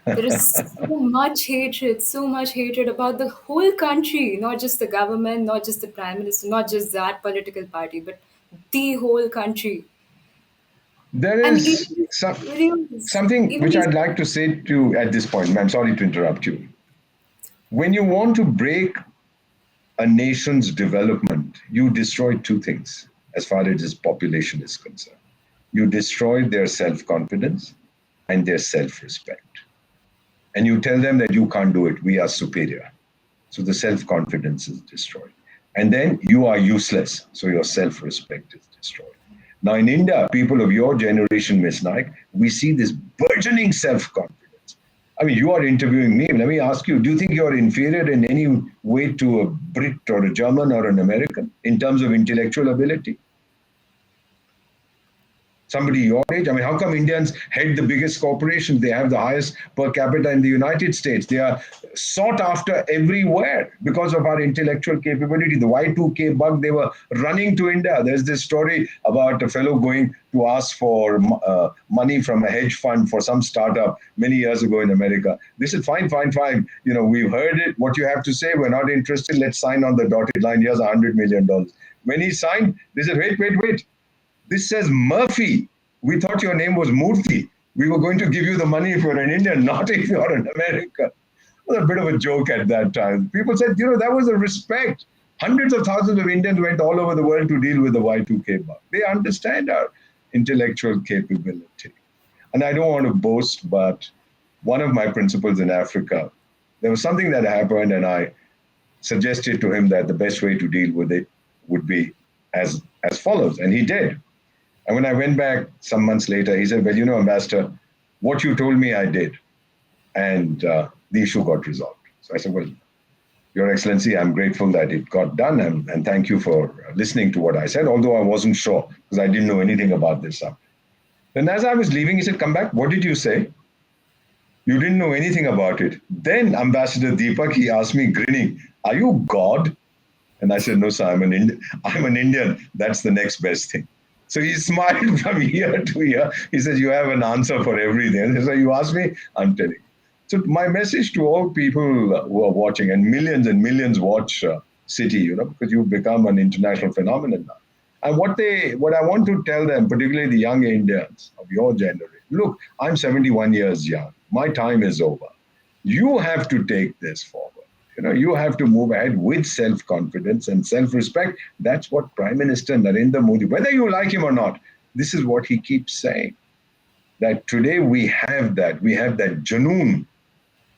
There is so much hatred about the whole country, not just the government, not just the prime minister, not just that political party, but the whole country. There I mean, is something even which these, I'd like to say to you at this point. I'm sorry to interrupt you. When you want to break a nation's development, you destroy two things as far as its population is concerned. You destroy their self confidence and their self respect. And you tell them that you can't do it, we are superior. So the self confidence is destroyed. And then you are useless, so your self respect is destroyed. Now, in India, people of your generation, Ms. Naik, we see this burgeoning self confidence. I mean, you are interviewing me. Let me ask you, do you think you're inferior in any way to a Brit or a German or an American in terms of intellectual ability? Somebody your age? I mean, how come Indians head the biggest corporations? They have the highest per capita in the United States. They are sought after everywhere because of our intellectual capability. The Y2K bug, they were running to India. There's this story about a fellow going to ask for money from a hedge fund for some startup many years ago in America. They said, fine, fine, fine. You know, we've heard it. What you have to say, we're not interested. Let's sign on the dotted line. Here's $100 million. When he signed, they said, wait, wait, wait. This says Murphy. We thought your name was Murthy. We were going to give you the money if you're an Indian, not if you're an American. It was a bit of a joke at that time. People said, that was a respect. Hundreds of thousands of Indians went all over the world to deal with the Y2K bug. They understand our intellectual capability. And I don't want to boast, but one of my principals in Africa, there was something that happened, and I suggested to him that the best way to deal with it would be as follows. And he did. And when I went back some months later, he said, well, Ambassador, what you told me, I did. And the issue got resolved. So I said, well, Your Excellency, I'm grateful that it got done. And thank you for listening to what I said, although I wasn't sure because I didn't know anything about this subject. Then as I was leaving, he said, come back. What did you say? You didn't know anything about it. Then Ambassador Deepak, he asked me grinning, are you God? And I said, no, sir, I'm an Indian. That's the next best thing. So he smiled from ear to ear. He says, you have an answer for everything. So you ask me, I'm telling you. So my message to all people who are watching, and millions watch Citti, because you've become an international phenomenon now. And what I want to tell them, particularly the young Indians of your generation, look, I'm 71 years young. My time is over. You have to take this forward. You have to move ahead with self-confidence and self-respect. That's what Prime Minister Narendra Modi, whether you like him or not, this is what he keeps saying. That today we have that janoon,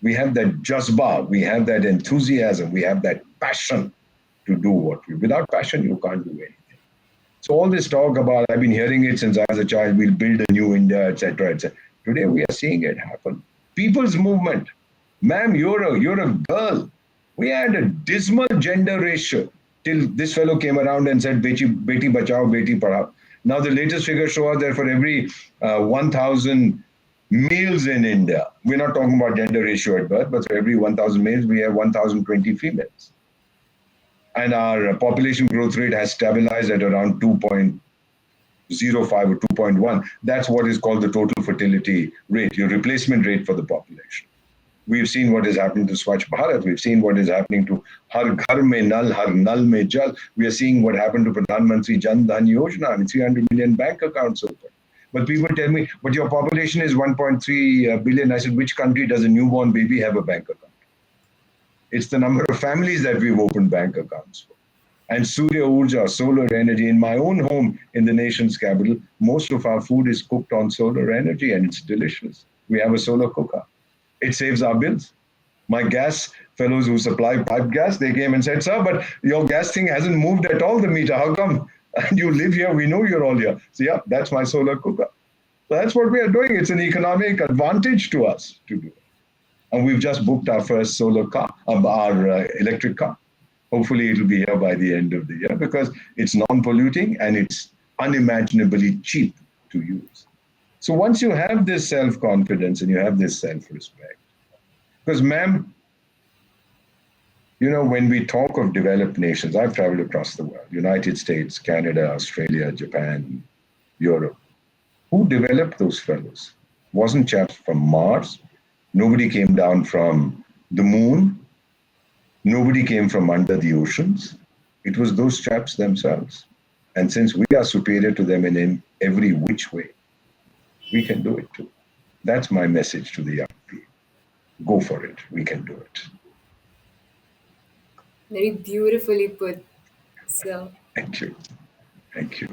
we have that jazba, we have that enthusiasm, we have that passion to do without passion, you can't do anything. So all this talk about, I've been hearing it since I was a child, we'll build a new India, etc., etc. Today we are seeing it happen. People's movement. Ma'am, you're a girl. We had a dismal gender ratio till this fellow came around and said, Beti bachao, beti padhao. Now the latest figures show us that for every 1,000 males in India, we're not talking about gender ratio at birth, but for every 1,000 males, we have 1,020 females. And our population growth rate has stabilized at around 2.05 or 2.1. That's what is called the total fertility rate, your replacement rate for the population. We've seen what is happening to Swachh Bharat. We've seen what is happening to Har Ghar Mein Nal, Har Nal Mein Jal. We are seeing what happened to Pradhan Mantri Jan Dhan Yojana. I mean, 300 million bank accounts open. But people tell me, but your population is 1.3 billion. I said, which country does a newborn baby have a bank account? It's the number of families that we've opened bank accounts for. And Surya Urja, solar energy. In my own home in the nation's capital, most of our food is cooked on solar energy and it's delicious. We have a solar cooker. It saves our bills. My gas fellows who supply pipe gas, they came and said, sir, but your gas thing hasn't moved at all, the meter. How come? And you live here, we know you're all here. So yeah, that's my solar cooker. So that's what we are doing. It's an economic advantage to us to do it. And we've just booked our first solar car, our electric car. Hopefully it'll be here by the end of the year because it's non-polluting and it's unimaginably cheap to use. So once you have this self-confidence and you have this self-respect, because ma'am, when we talk of developed nations, I've traveled across the world, United States, Canada, Australia, Japan, Europe. Who developed those fellows? Wasn't chaps from Mars. Nobody came down from the moon. Nobody came from under the oceans. It was those chaps themselves. And since we are superior to them in every which way, we can do it too. That's my message to the young people. Go for it. We can do it. Very beautifully put, sir. Thank you. Thank you.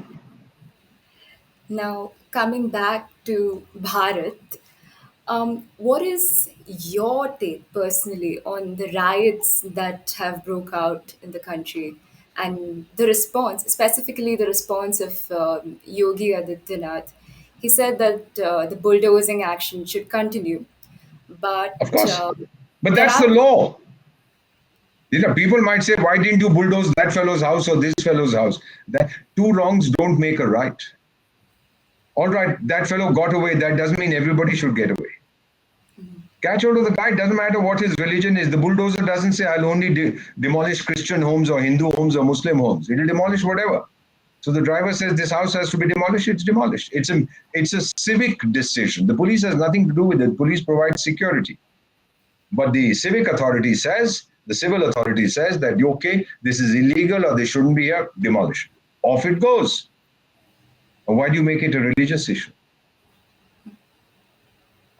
Now, coming back to Bharat, what is your take personally on the riots that have broke out in the country and the response, specifically the response of Yogi Adityanath? He said that the bulldozing action should continue, but Of course. But there that's the are law. People might say, why didn't you bulldoze that fellow's house or this fellow's house? That two wrongs don't make a right. All right, that fellow got away. That doesn't mean everybody should get away. Catch hold of the guy. Doesn't matter what his religion is. The bulldozer doesn't say, I'll only demolish Christian homes or Hindu homes or Muslim homes. It'll demolish whatever. So the driver says this house has to be demolished. It's demolished. It's a civic decision. The police has nothing to do with it. The police provides security. But the civic authority says, the civil authority says that, okay, this is illegal or they shouldn't be here, demolish. Off it goes. Or why do you make it a religious issue?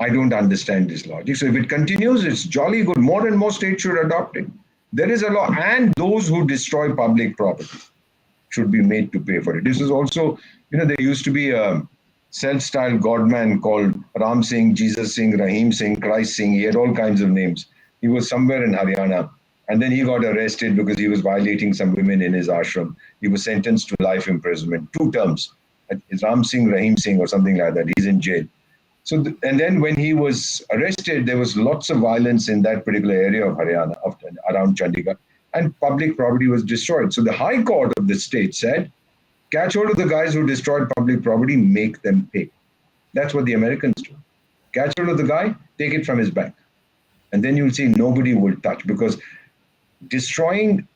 I don't understand this logic. So if it continues, it's jolly good. More and more states should adopt it. There is a law, and those who destroy public property should be made to pay for it. This is also, there used to be a self-styled godman called Ram Singh, Jesus Singh, Rahim Singh, Christ Singh. He had all kinds of names. He was somewhere in Haryana. And then he got arrested because he was violating some women in his ashram. He was sentenced to life imprisonment, 2 terms. It's Ram Singh, Rahim Singh or something like that. He's in jail. So, and then when he was arrested, there was lots of violence in that particular area of Haryana, around Chandigarh, and public property was destroyed. So the High Court of the state said, catch hold of the guys who destroyed public property, make them pay. That's what the Americans do. Catch hold of the guy, take it from his bank. And then you'll see nobody will touch, because destroying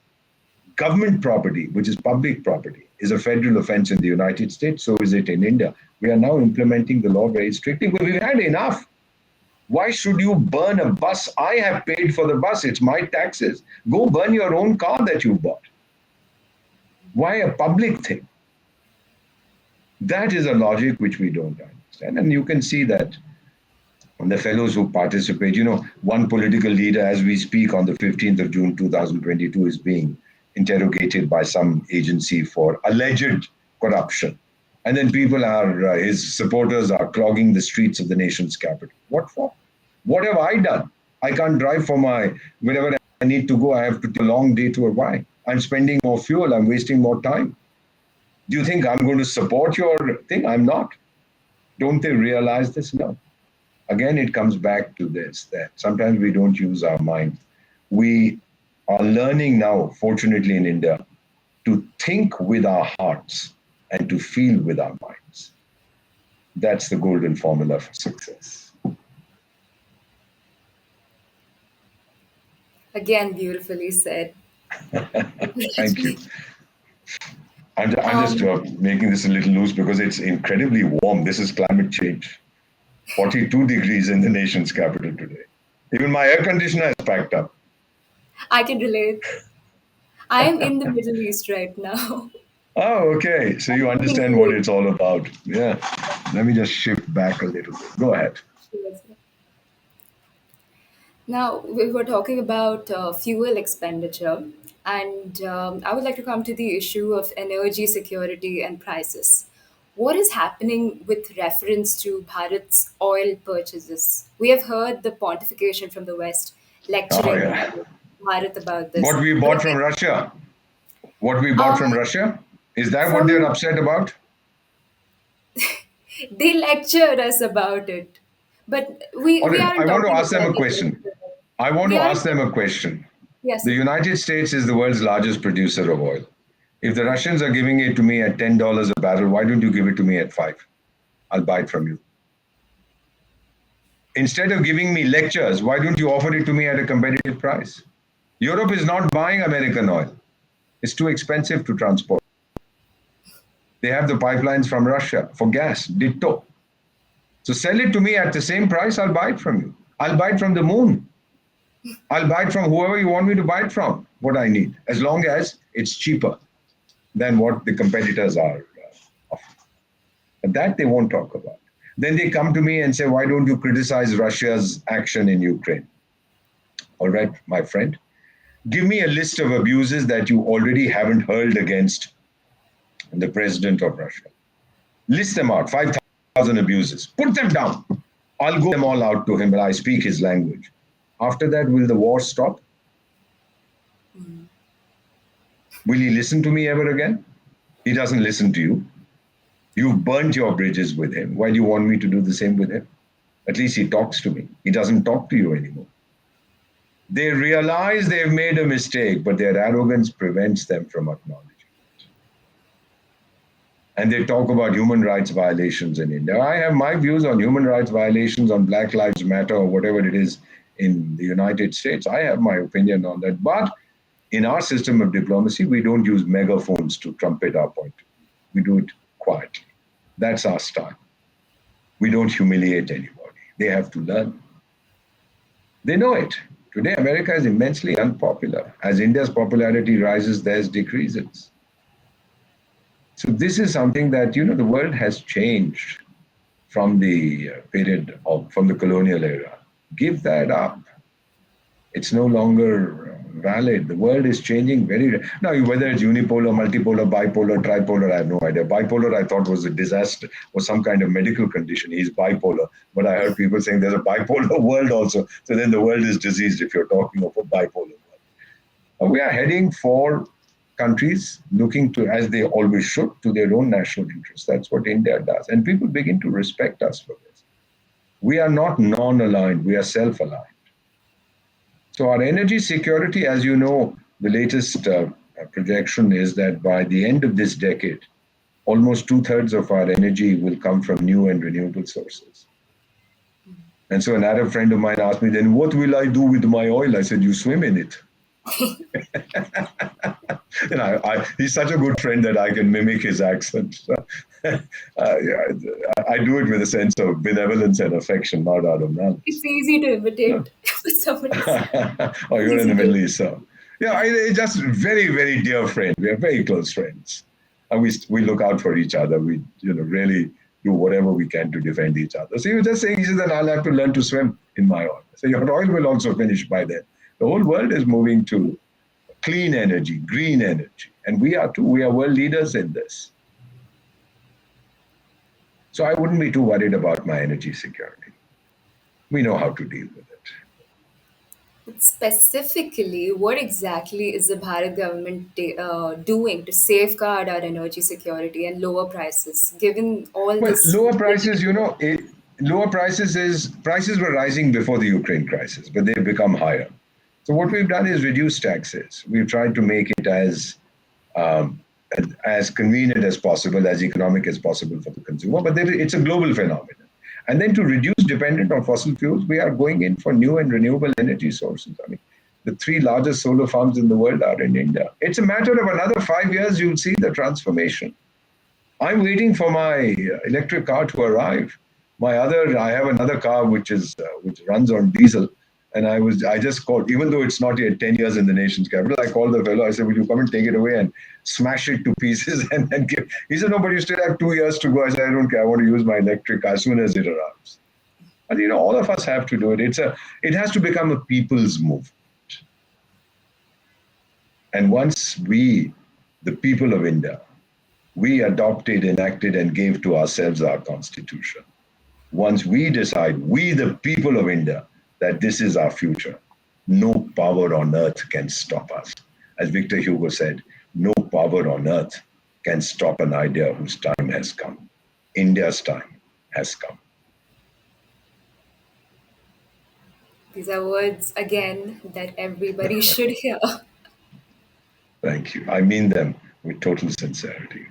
government property, which is public property, is a federal offense in the United States. So is it in India. We are now implementing the law very strictly, but we've had enough. Why should you burn a bus? I have paid for the bus. It's my taxes. Go burn your own car that you bought. Why a public thing? That is a logic which we don't understand. And you can see that on the fellows who participate. One political leader, as we speak, on the 15th of June 2022, is being interrogated by some agency for alleged corruption. And then his supporters are clogging the streets of the nation's capital. What for? What have I done? I can't drive for wherever I need to go. I have to take a long day to why? I'm spending more fuel. I'm wasting more time. Do you think I'm going to support your thing? I'm not. Don't they realize this? No. Again, it comes back to this, that sometimes we don't use our mind. We are learning now, fortunately in India, to think with our hearts and to feel with our minds. That's the golden formula for success. again beautifully said. Thank you. I'm just Um, making this a little loose because it's incredibly warm. This is climate change. 42 degrees in the nation's capital today. Even my air conditioner is packed up. I can relate. I am in the Middle East right now. Oh, okay. So you understand what it's all about. Yeah. Let me just shift back a little bit. Go ahead. Now, we were talking about fuel expenditure, and I would like to come to the issue of energy security and prices. What is happening with reference to Bharat's oil purchases? We have heard the pontification from the West Oh, lecturing yeah. Bharat about this. What we But bought from Russia. What we bought uh, from Russia? Is that what they're from upset about? they lectured us about it, but we All we right, I aren't want to talking ask them about a the question. lecture. I want We to aren't. ask them a question. Yes, The sir. United States is the world's largest producer of oil. If the Russians are giving it to me at $10 a barrel, why don't you give it to me at five? I'll buy it from you. Instead of giving me lectures, why don't you offer it to me at a competitive price? Europe is not buying American oil. It's too expensive to transport. They have the pipelines from Russia for gas, ditto. So sell it to me at the same price, I'll buy it from you. I'll buy it from the moon. I'll buy it from whoever you want me to buy it from, what I need, as long as it's cheaper than what the competitors are offering. But that they won't talk about. Then they come to me and say, why don't you criticize Russia's action in Ukraine? All right, my friend, give me a list of abuses that you already haven't hurled against the president of Russia. List them out, 5,000 abuses. Put them down. I'll go them all out to him, but I speak his language. After that, will the war stop? Will he listen to me ever again? He doesn't listen to you. You've burnt your bridges with him. Why do you want me to do the same with him? At least he talks to me. He doesn't talk to you anymore. They realize they've made a mistake, but their arrogance prevents them from acknowledging. And they talk about human rights violations in India. I have my views on human rights violations, on Black Lives Matter, or whatever it is in the United States. I have my opinion on that. But in our system of diplomacy, we don't use megaphones to trumpet our point. We do it quietly. That's our style. We don't humiliate anybody. They have to learn. They know it. Today, America is immensely unpopular. As India's popularity rises, theirs decreases. So this is something that, the world has changed from the from the colonial era. Give that up. It's no longer valid. The world is changing now. Whether it's unipolar, multipolar, bipolar, tripolar, I have no idea. Bipolar, I thought was a disaster, was some kind of medical condition. He's bipolar, but I heard people saying there's a bipolar world also. So then the world is diseased if you're talking of a bipolar world. We are heading for countries looking to, as they always should, to their own national interests. That's what India does, and people begin to respect us for this. We are not non-aligned; we are self-aligned. So our energy security, as you know, the latest projection is that by the end of this decade, almost two-thirds of our energy will come from new and renewable sources. And so an Arab friend of mine asked me, then what will I do with my oil? I said, you swim in it. He's such a good friend that I can mimic his accent. Yeah, I do it with a sense of benevolence and affection, not out of It's malice. easy to No. imitate with someone else. Oh, It's you're in easy the to. Middle East, so yeah, just very, very dear friend. We are very close friends, and we look out for each other. We really do whatever we can to defend each other. So you're just saying, he said, then I'll have to learn to swim in my oil. So your oil will also finish by then. The whole world is moving to clean energy, green energy, and we are too. We are world leaders in this. So I wouldn't be too worried about my energy security. We know how to deal with it. But specifically, what exactly is the Bharat government doing to safeguard our energy security and lower prices, given all Well, this lower prices, political? lower prices were rising before the Ukraine crisis, but they've become higher. So what we've done is reduce taxes. We've tried to make it um, as convenient as possible, as economic as possible for the consumer. But it's a global phenomenon. And then to reduce dependence on fossil fuels, we are going in for new and renewable energy sources. I mean, the three largest solar farms in the world are in India. It's a matter of another 5 years, you'll see the transformation. I'm waiting for my electric car to arrive. I have another car which runs on diesel, and I just called, even though it's not yet 10 years in the nation's capital. I called the fellow. I said, "Will you come and take it away and smash it to pieces and then give?" He said, "No, but you still have 2 years to go." I said, "I don't care. I want to use my electric car as soon as it arrives." And all of us have to do it. It has to become a people's movement. And once we, the people of India, we adopted, enacted, and gave to ourselves our constitution. Once we decide, we the people of India, that this is our future, no power on earth can stop us. As Victor Hugo said, no power on earth can stop an idea whose time has come. India's time has come. These are words, again, that everybody should hear. Thank you. I mean them with total sincerity.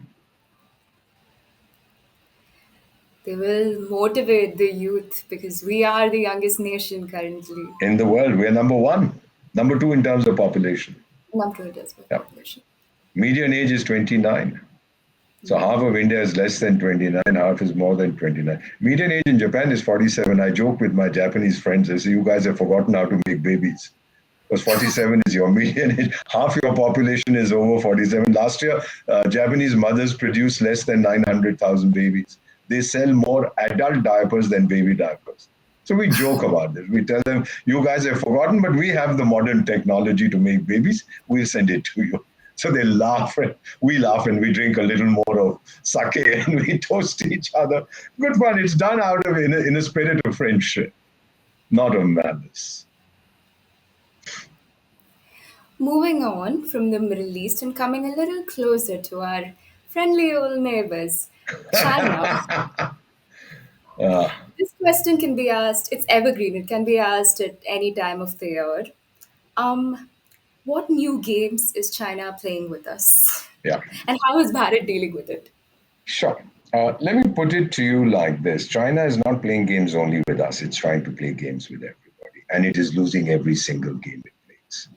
They will motivate the youth because we are the youngest nation currently. In the world, we're number one, number two in terms of population. Number two does by Yeah. population. Median age is 29. So half of India is less than 29, half is more than 29. Median age in Japan is 47. I joke with my Japanese friends, I say, you guys have forgotten how to make babies. Because 47 is your median age. Half your population is over 47. Last year, Japanese mothers produced less than 900,000 babies. They sell more adult diapers than baby diapers. So we joke about this. We tell them, you guys have forgotten, but we have the modern technology to make babies. We'll send it to you. So they laugh, and we laugh, and we drink a little more of sake, and we toast each other. Good fun. It's done out of in a spirit of friendship, not of malice. Moving on from the Middle East and coming a little closer to our friendly old neighbors, China. This question can be asked, it's evergreen, it can be asked at any time of the year. Um, what new games is China playing with us? Yeah, And how is Bharat dealing with it? sure. Let me put it to you like this. China is not playing games only with us. It's trying to play games with everybody. And it is losing every single game it plays.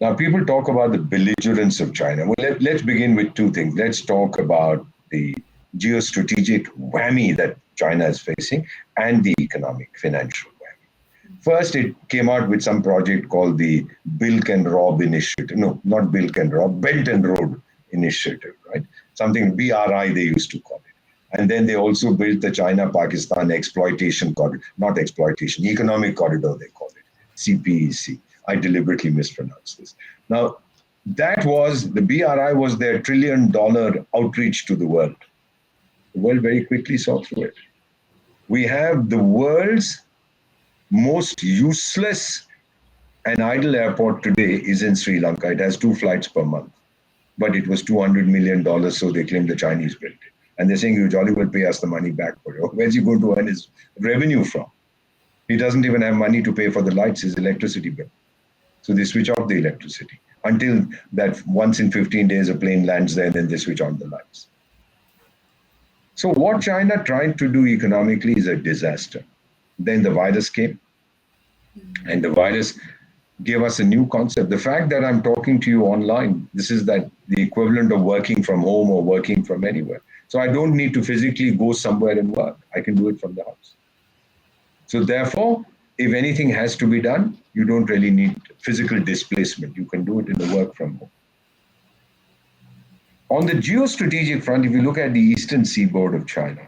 Now, people talk about the belligerence of China. Well, let's begin with two things. Let's talk about the geostrategic whammy that China is facing and the economic, financial whammy. First, it came out with some project called the Bilk and Rob Initiative. No, not Bilk and Rob, Belt and Road Initiative, right? Something BRI they used to call it. And then they also built the China-Pakistan exploitation corridor, not exploitation, economic corridor they call it, CPEC. I deliberately mispronounced this. Now, the BRI was their $1 trillion outreach to the world. The world very quickly saw through it. We have the world's most useless and idle airport today is in Sri Lanka. It has 2 flights per month. But it was $200 million, so they claim the Chinese built it. And they're saying, you jolly well pay us the money back for it. Where's he going to earn his revenue from? He doesn't even have money to pay for the lights, his electricity bill. So they switch off the electricity until that once in 15 days a plane lands there, and then they switch on the lights. So what China tried to do economically is a disaster. Then the virus came, and the virus gave us a new concept. The fact that I'm talking to you online, this is the equivalent of working from home or working from anywhere. So I don't need to physically go somewhere and work. I can do it from the house. So therefore, if anything has to be done, you don't really need physical displacement. You can do it in the work from home. On the geostrategic front, if you look at the eastern seaboard of China,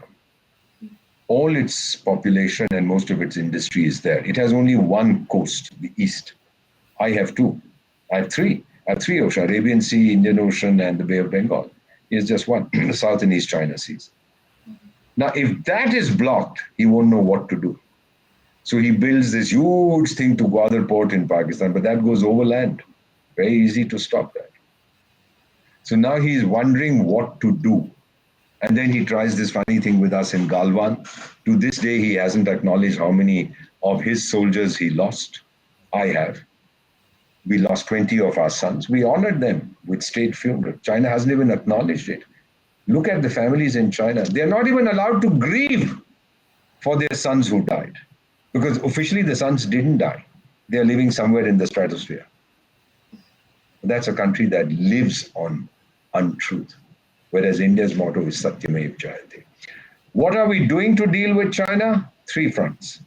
all its population and most of its industry is there. It has only one coast, the east. I have two. I have three. I have three oceans, Arabian Sea, Indian Ocean, and the Bay of Bengal. It's just one, the South and East China Seas. Now, if that is blocked, he won't know what to do. So he builds this huge thing to Gwadar port in Pakistan, but that goes overland. Very easy to stop that. So now he's wondering what to do. And then he tries this funny thing with us in Galwan. To this day, he hasn't acknowledged how many of his soldiers he lost. I have. We lost 20 of our sons. We honored them with state funeral. China hasn't even acknowledged it. Look at the families in China. They're not even allowed to grieve for their sons who died. Because officially the sons didn't die. They're living somewhere in the stratosphere. That's a country that lives on untruth. Whereas India's motto is Satyamev Jayate. What are we doing to deal with China? 3 fronts.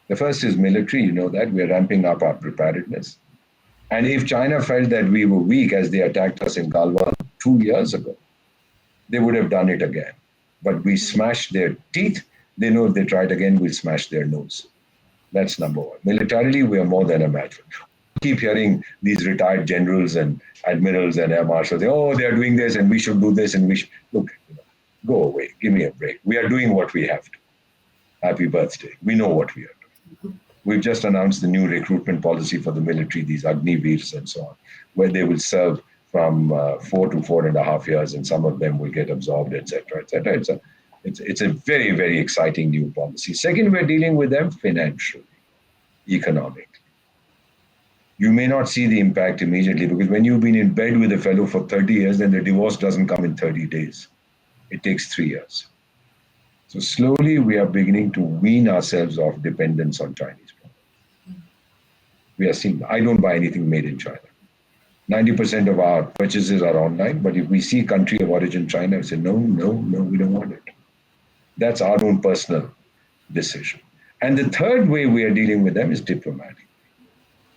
The first is military, you know that. We're ramping up our preparedness. And if China felt that we were weak as they attacked us in Galwan 2 years ago, they would have done it again. But we smashed their teeth They know if they try it again, we'll smash their nose. That's number one. Militarily, we are more than a match. Keep hearing these retired generals and admirals and air marshals say, oh, they are doing this and we should do this and we should. Look, go away. Give me a break. We are doing what we have to. Happy birthday. We know what we are doing. We've just announced the new recruitment policy for the military, these Agniveers and so on, where they will serve from 4 to 4.5 years, and some of them will get absorbed, etc., etc. It's a very, very exciting new policy. Second, we're dealing with them financially, economically. You may not see the impact immediately because when you've been in bed with a fellow for 30 years, then the divorce doesn't come in 30 days. It takes 3 years. So slowly we are beginning to wean ourselves off dependence on Chinese products. We are seeing, I don't buy anything made in China. 90% of our purchases are online, but if we see country of origin China, we say, no, no, no, we don't want it. That's our own personal decision. And the third way we are dealing with them is diplomatic.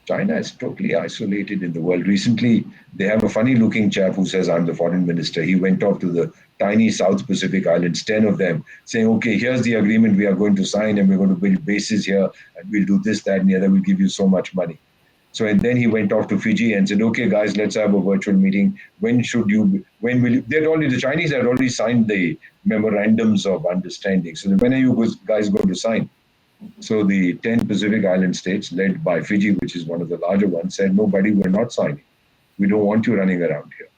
China is totally isolated in the world. Recently, they have a funny looking chap who says, I'm the foreign minister. He went off to the tiny South Pacific islands, 10 of them, saying, okay, here's the agreement we are going to sign and we're going to build bases here and we'll do this, that, and the other. We'll give you so much money. So, and then he went off to Fiji and said, okay, guys, let's have a virtual meeting. When will you, the Chinese had already signed the memorandums of understanding. So when are you guys going to sign? So the 10 Pacific Island states, led by Fiji, which is one of the larger ones, said, no, buddy, we're not signing. We don't want you running around here.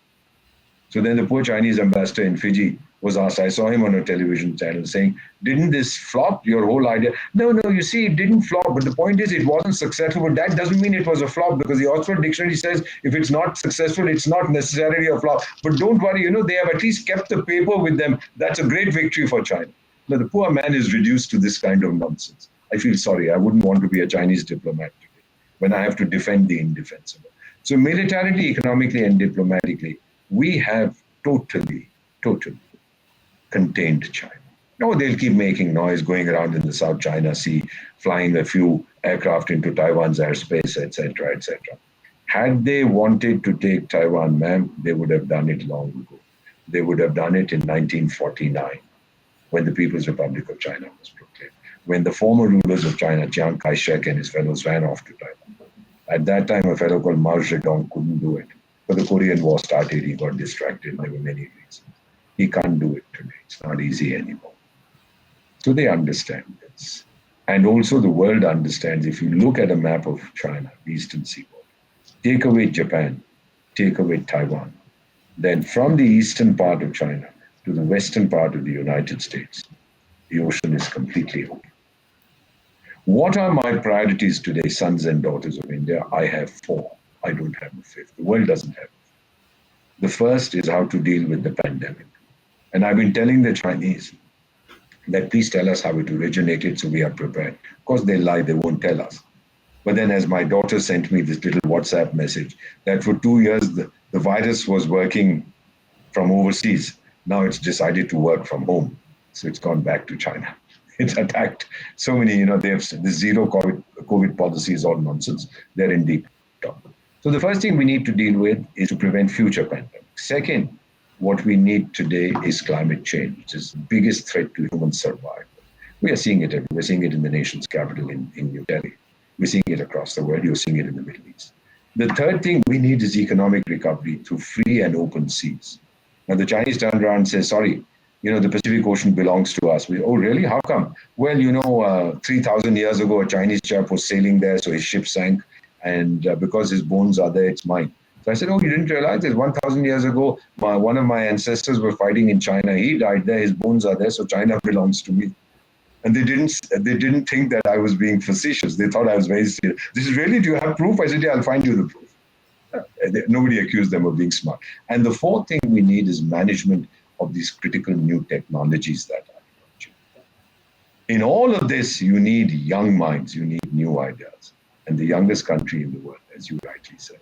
So then the poor Chinese ambassador in Fiji was asked, I saw him on a television channel saying, didn't this flop, your whole idea? No, you see, it didn't flop, but the point is it wasn't successful. But that doesn't mean it was a flop because the Oxford Dictionary says if it's not successful, it's not necessarily a flop. But don't worry, they have at least kept the paper with them. That's a great victory for China. Now, the poor man is reduced to this kind of nonsense. I feel sorry. I wouldn't want to be a Chinese diplomat today when I have to defend the indefensible. So militarily, economically, and diplomatically, we have totally contained China. No, they'll keep making noise going around in the South China Sea, flying a few aircraft into Taiwan's airspace, etc., etc. Had they wanted to take Taiwan, ma'am, they would have done it long ago. They would have done it in 1949, when the People's Republic of China was proclaimed, when the former rulers of China, Chiang Kai-shek and his fellows, ran off to Taiwan. At that time, a fellow called Mao Zedong couldn't do it. But the Korean War started, he got distracted, there were many reasons. He can't do it today. It's not easy anymore. So they understand this. And also the world understands, if you look at a map of China, the Eastern Seaboard, take away Japan, take away Taiwan, then from the eastern part of China to the western part of the United States, the ocean is completely open. What are my priorities today, sons and daughters of India? I have 4. I don't have a 5th. The world doesn't have it. The first is how to deal with the pandemic. And I've been telling the Chinese that please tell us how it originated so we are prepared. Of course, they lie, they won't tell us. But then as my daughter sent me this little WhatsApp message that for 2 years the virus was working from overseas. Now it's decided to work from home. So it's gone back to China. It's attacked so many, they have the zero COVID policy is all nonsense. They're in deep trouble. So the first thing we need to deal with is to prevent future pandemics. Second, what we need today is climate change, which is the biggest threat to human survival. We are seeing it everywhere. We're seeing it in the nation's capital in New Delhi. We're seeing it across the world. You're seeing it in the Middle East. The third thing we need is economic recovery through free and open seas. Now the Chinese turn around and say, sorry, the Pacific Ocean belongs to us. Oh, really? How come? Well, 3,000 years ago, a Chinese chap was sailing there, so his ship sank. And because his bones are there, it's mine. So I said, oh, you didn't realize this? 1,000 years ago, one of my ancestors were fighting in China. He died there. His bones are there, so China belongs to me. And they didn't think that I was being facetious. They thought I was very serious. This is really, do you have proof? I said, yeah, I'll find you the proof. Nobody accused them of being smart. And the fourth thing we need is management of these critical new technologies that are emerging. In all of this, you need young minds, you need new ideas. And the youngest country in the world, as you rightly said.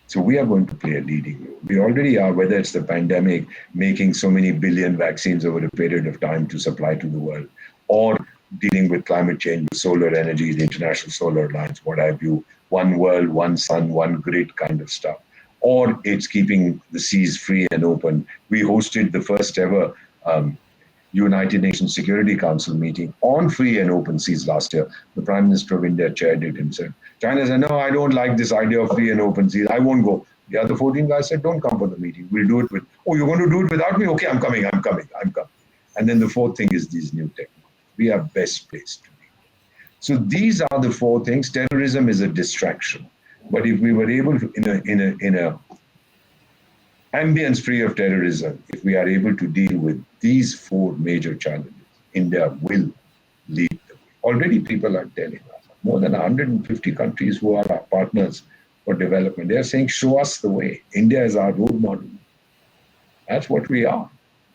So we are going to play a leading role. We already are, whether it's the pandemic, making so many billion vaccines over a period of time to supply to the world, or dealing with climate change, with solar energy, the International Solar Alliance, what have you, one world, one sun, one grid kind of stuff. Or it's keeping the seas free and open. We hosted the first ever United Nations Security Council meeting on free and open seas last year. The Prime Minister of India chaired it himself. China said, no, I don't like this idea of free and open seas. I won't go. The other 14 guys said, don't come for the meeting. We'll do it with, oh, you're going to do it without me? Okay, I'm coming. And then the fourth thing is these new technologies. We are best placed to be. So these are the four things. Terrorism is a distraction. But if we were able to, in a ambience free of terrorism, if we are able to deal with these four major challenges, India will lead the way. Already people are telling us, more than 150 countries who are our partners for development, they are saying, show us the way. India is our role model. That's what we are.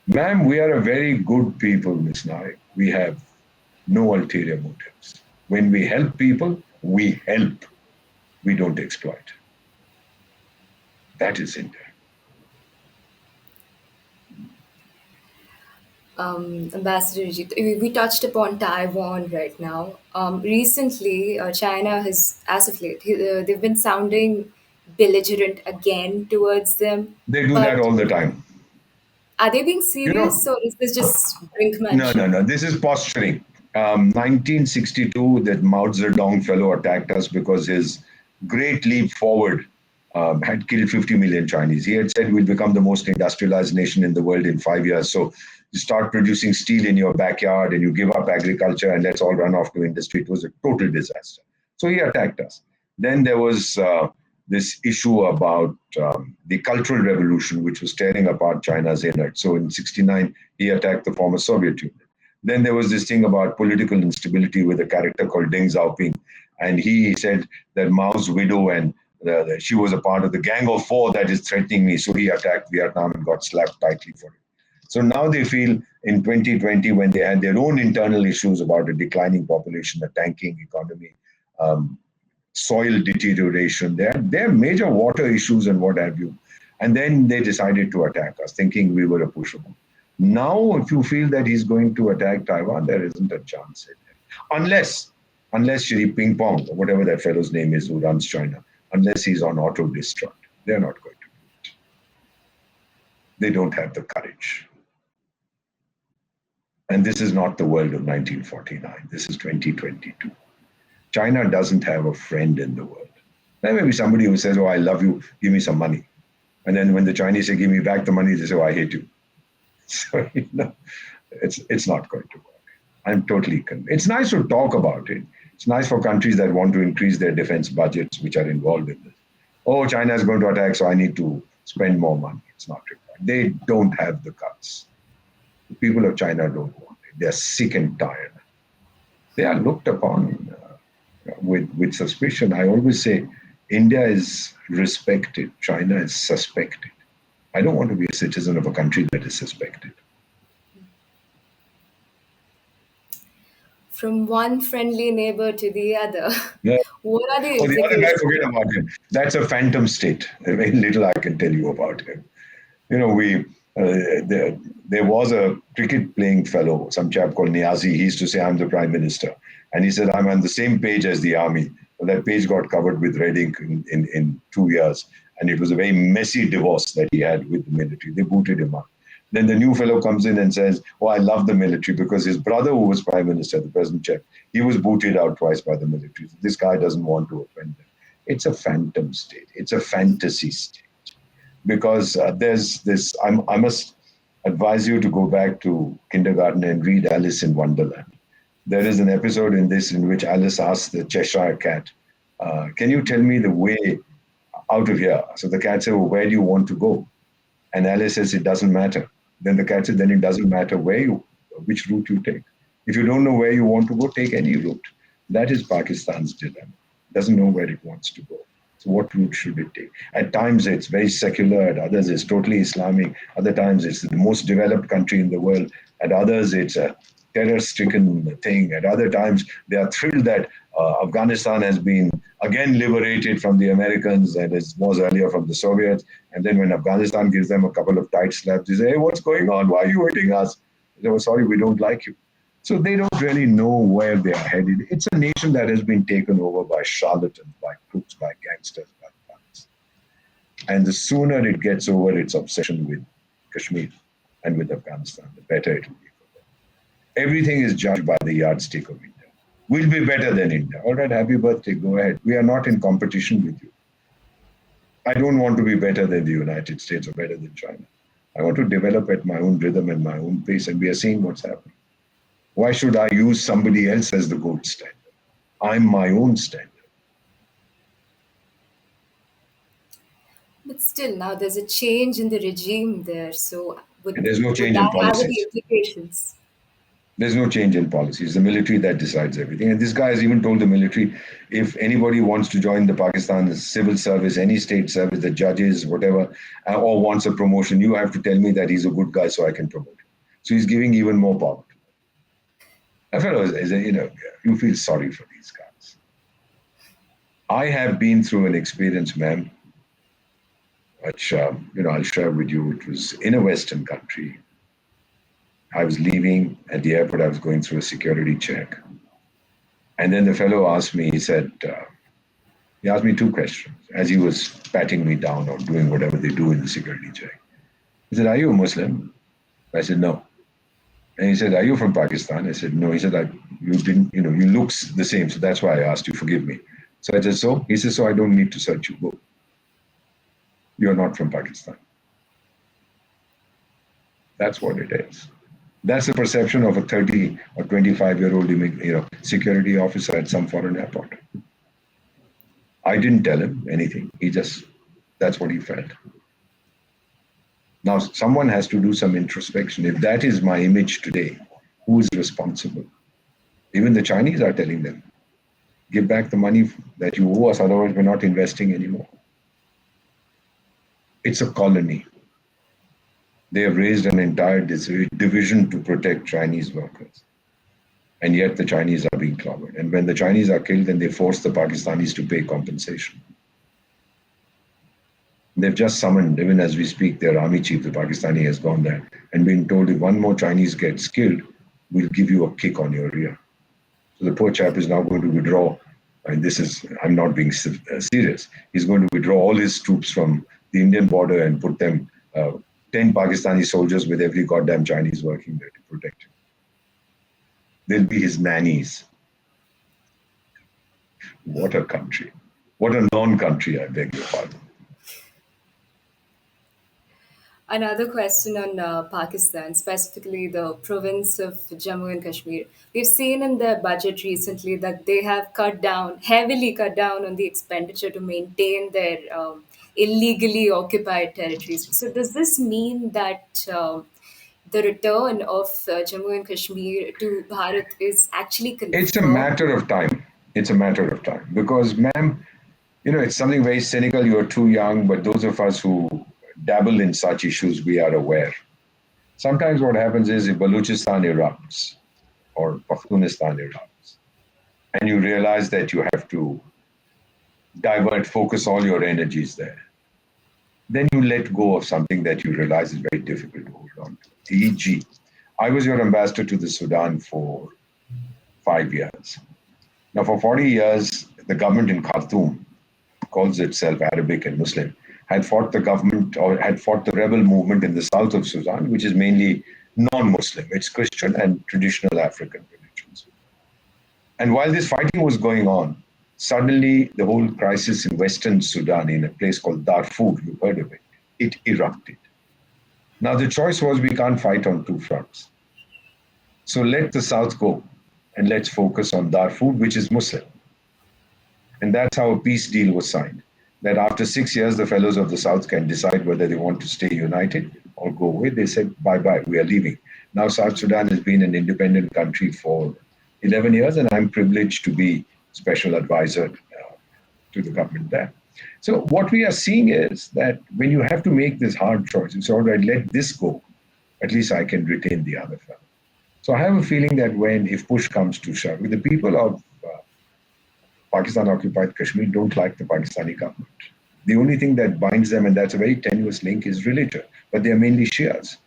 Ma'am, we are a very good people, Ms. Naik. We have no ulterior motives. When we help people, we help. We don't exploit. That is India. Ambassador Jit, we touched upon Taiwan right now. Recently, China has, as of late, they've been sounding belligerent again towards them. They do that But all the time. are they being You know, serious or is this just no, brinkmanship? no. This is posturing. 1962, that Mao Zedong fellow attacked us because his great leap forward had killed 50 million Chinese. He had said we'll become the most industrialized nation in the world in 5 years. So you start producing steel in your backyard and you give up agriculture and let's all run off to industry. It was a total disaster. So he attacked us. Then there was this issue about the Cultural Revolution, which was tearing apart China's innards. So in 69, he attacked the former Soviet Union. Then there was this thing about political instability with a character called Deng Xiaoping. And he said that Mao's widow and she was a part of the Gang of Four that is threatening me. So he attacked Vietnam and got slapped tightly for it. So now they feel in 2020, when they had their own internal issues about a declining population, a tanking economy, um, soil deterioration, there are major water issues and what have you. And then they decided to attack us, thinking we were a pushover. Now, if you feel that he's going to attack Taiwan, there isn't a chance in it. Unless Shri Ping Pong, or whatever that fellow's name is who runs China, unless he's on auto destruct, they're not going to do it. They don't have the courage. And this is not the world of 1949. This is 2022. China doesn't have a friend in the world. There may be somebody who says, oh, I love you, give me some money. And then when the Chinese say, give me back the money, they say, oh, I hate you. So, it's not going to work. I'm totally convinced. It's nice to talk about it. It's nice for countries that want to increase their defense budgets, which are involved in this. Oh, China is going to attack, so I need to spend more money. It's not required. They don't have the guts. The people of China don't want it. They're sick and tired. They are looked upon with suspicion. I always say India is respected, China is suspected. I don't want to be a citizen of a country that is suspected. From one friendly neighbor to the other, Yeah. what are the Oh, the other guy, implications? forget about him. That's a phantom state. Very little I can tell you about him. You know, there was a cricket playing fellow, some chap called Niazi. He used to say, I'm the prime minister. And he said, I'm on the same page as the army. Well, that page got covered with red ink in 2 years. And it was a very messy divorce that he had with the military. They booted him out. Then the new fellow comes in and says, oh, I love the military because his brother, who was prime minister, the present chap, he was booted out twice by the military. So this guy doesn't want to offend them. It's a phantom state. It's a fantasy state because there's this. I must advise you to go back to kindergarten and read Alice in Wonderland. There is an episode in this in which Alice asks the Cheshire cat, can you tell me the way out of here? So the cat says, well, where do you want to go? And Alice says, it doesn't matter. Then the cat says, then it doesn't matter which route you take. If you don't know where you want to go, take any route. That is Pakistan's dilemma. It doesn't know where it wants to go. So what route should it take? At times it's very secular, at others it's totally Islamic, other times it's the most developed country in the world, at others it's a terror-stricken thing, at other times they are thrilled that Afghanistan has been again liberated from the Americans and it was earlier from the Soviets. And then when Afghanistan gives them a couple of tight slaps, they say, hey, what's going on? Why are you hitting us? They were sorry, we don't like you. So they don't really know where they are headed. It's a nation that has been taken over by charlatans, by crooks, by gangsters, by thugs. And the sooner it gets over its obsession with Kashmir and with Afghanistan, the better it will be for them. Everything is judged by the yardstick of India. We'll be better than India. All right, happy birthday, go ahead. We are not in competition with you. I don't want to be better than the United States or better than China. I want to develop at my own rhythm and my own pace, and we are seeing what's happening. Why should I use somebody else as the gold standard? I'm my own standard. But still, now there's a change in the regime there. So And there's no would change in that have any policies. implications? There's no change in policy. It's the military that decides everything. And this guy has even told the military, if anybody wants to join the Pakistan civil service, any state service, the judges, whatever, or wants a promotion, you have to tell me that he's a good guy so I can promote him. So he's giving even more power. I felt, you feel sorry for these guys. I have been through an experience, ma'am, which, I'll share with you. It was in a Western country. I was leaving at the airport. I was going through a security check. And then the fellow asked me, he asked me two questions as he was patting me down or doing whatever they do in the security check. He said, "Are you a Muslim?" I said, "No." And he said, "Are you from Pakistan?" I said, "No." He said, "You didn't, you look the same. So that's why I asked you, forgive me." So I said, "So?" He said, "So I don't need to search you. Go. You're not from Pakistan." That's what it is. That's the perception of a 30 or 25-year-old security officer at some foreign airport. I didn't tell him anything. That's what he felt. Now, someone has to do some introspection. If that is my image today, who is responsible? Even the Chinese are telling them, give back the money that you owe us, otherwise we're not investing anymore. It's a colony. They have raised an entire division to protect Chinese workers. And yet the Chinese are being clobbered. And when the Chinese are killed, then they force the Pakistanis to pay compensation. They've just summoned, even as we speak, their army chief, the Pakistani, has gone there and been told if one more Chinese gets killed, we'll give you a kick on your rear. So the poor chap is now going to withdraw. And I'm not being serious. He's going to withdraw all his troops from the Indian border and put them 10 Pakistani soldiers with every goddamn Chinese working there to protect him. They'll be his nannies. What a country. What a non-country, I beg your pardon. Another question on Pakistan, specifically the province of Jammu and Kashmir. We've seen in their budget recently that they have heavily cut down on the expenditure to maintain their illegally occupied territories. So, does this mean that the return of Jammu and Kashmir to Bharat is actually It's a confirmed? matter of time. It's a matter of time. Because, ma'am, it's something very cynical. You're too young, but those of us who dabble in such issues, we are aware. Sometimes what happens is if Baluchistan erupts or Pakhtunistan erupts, and you realize that you have to focus all your energies there, then you let go of something that you realize is very difficult to hold on to. E.g., I was your ambassador to the Sudan for 5 years. Now, for 40 years, the government in Khartoum calls itself Arabic and Muslim, had fought the government or had fought the rebel movement in the south of Sudan, which is mainly non-Muslim. It's Christian and traditional African religions. And while this fighting was going on, suddenly the whole crisis in Western Sudan, in a place called Darfur, you've heard of it, it erupted. Now the choice was we can't fight on two fronts. So let the South go and let's focus on Darfur, which is Muslim. And that's how a peace deal was signed. That after 6 years, the fellows of the South can decide whether they want to stay united or go away. They said, bye-bye, we are leaving. Now South Sudan has been an independent country for 11 years, and I'm privileged to be special advisor to the government there. So what we are seeing is that when you have to make this hard choice, it's all right, let this go. At least I can retain the other fellow. So I have a feeling that if push comes to shove, the people of Pakistan-occupied Kashmir don't like the Pakistani government. The only thing that binds them, and that's a very tenuous link, is religion. But they are mainly Shias.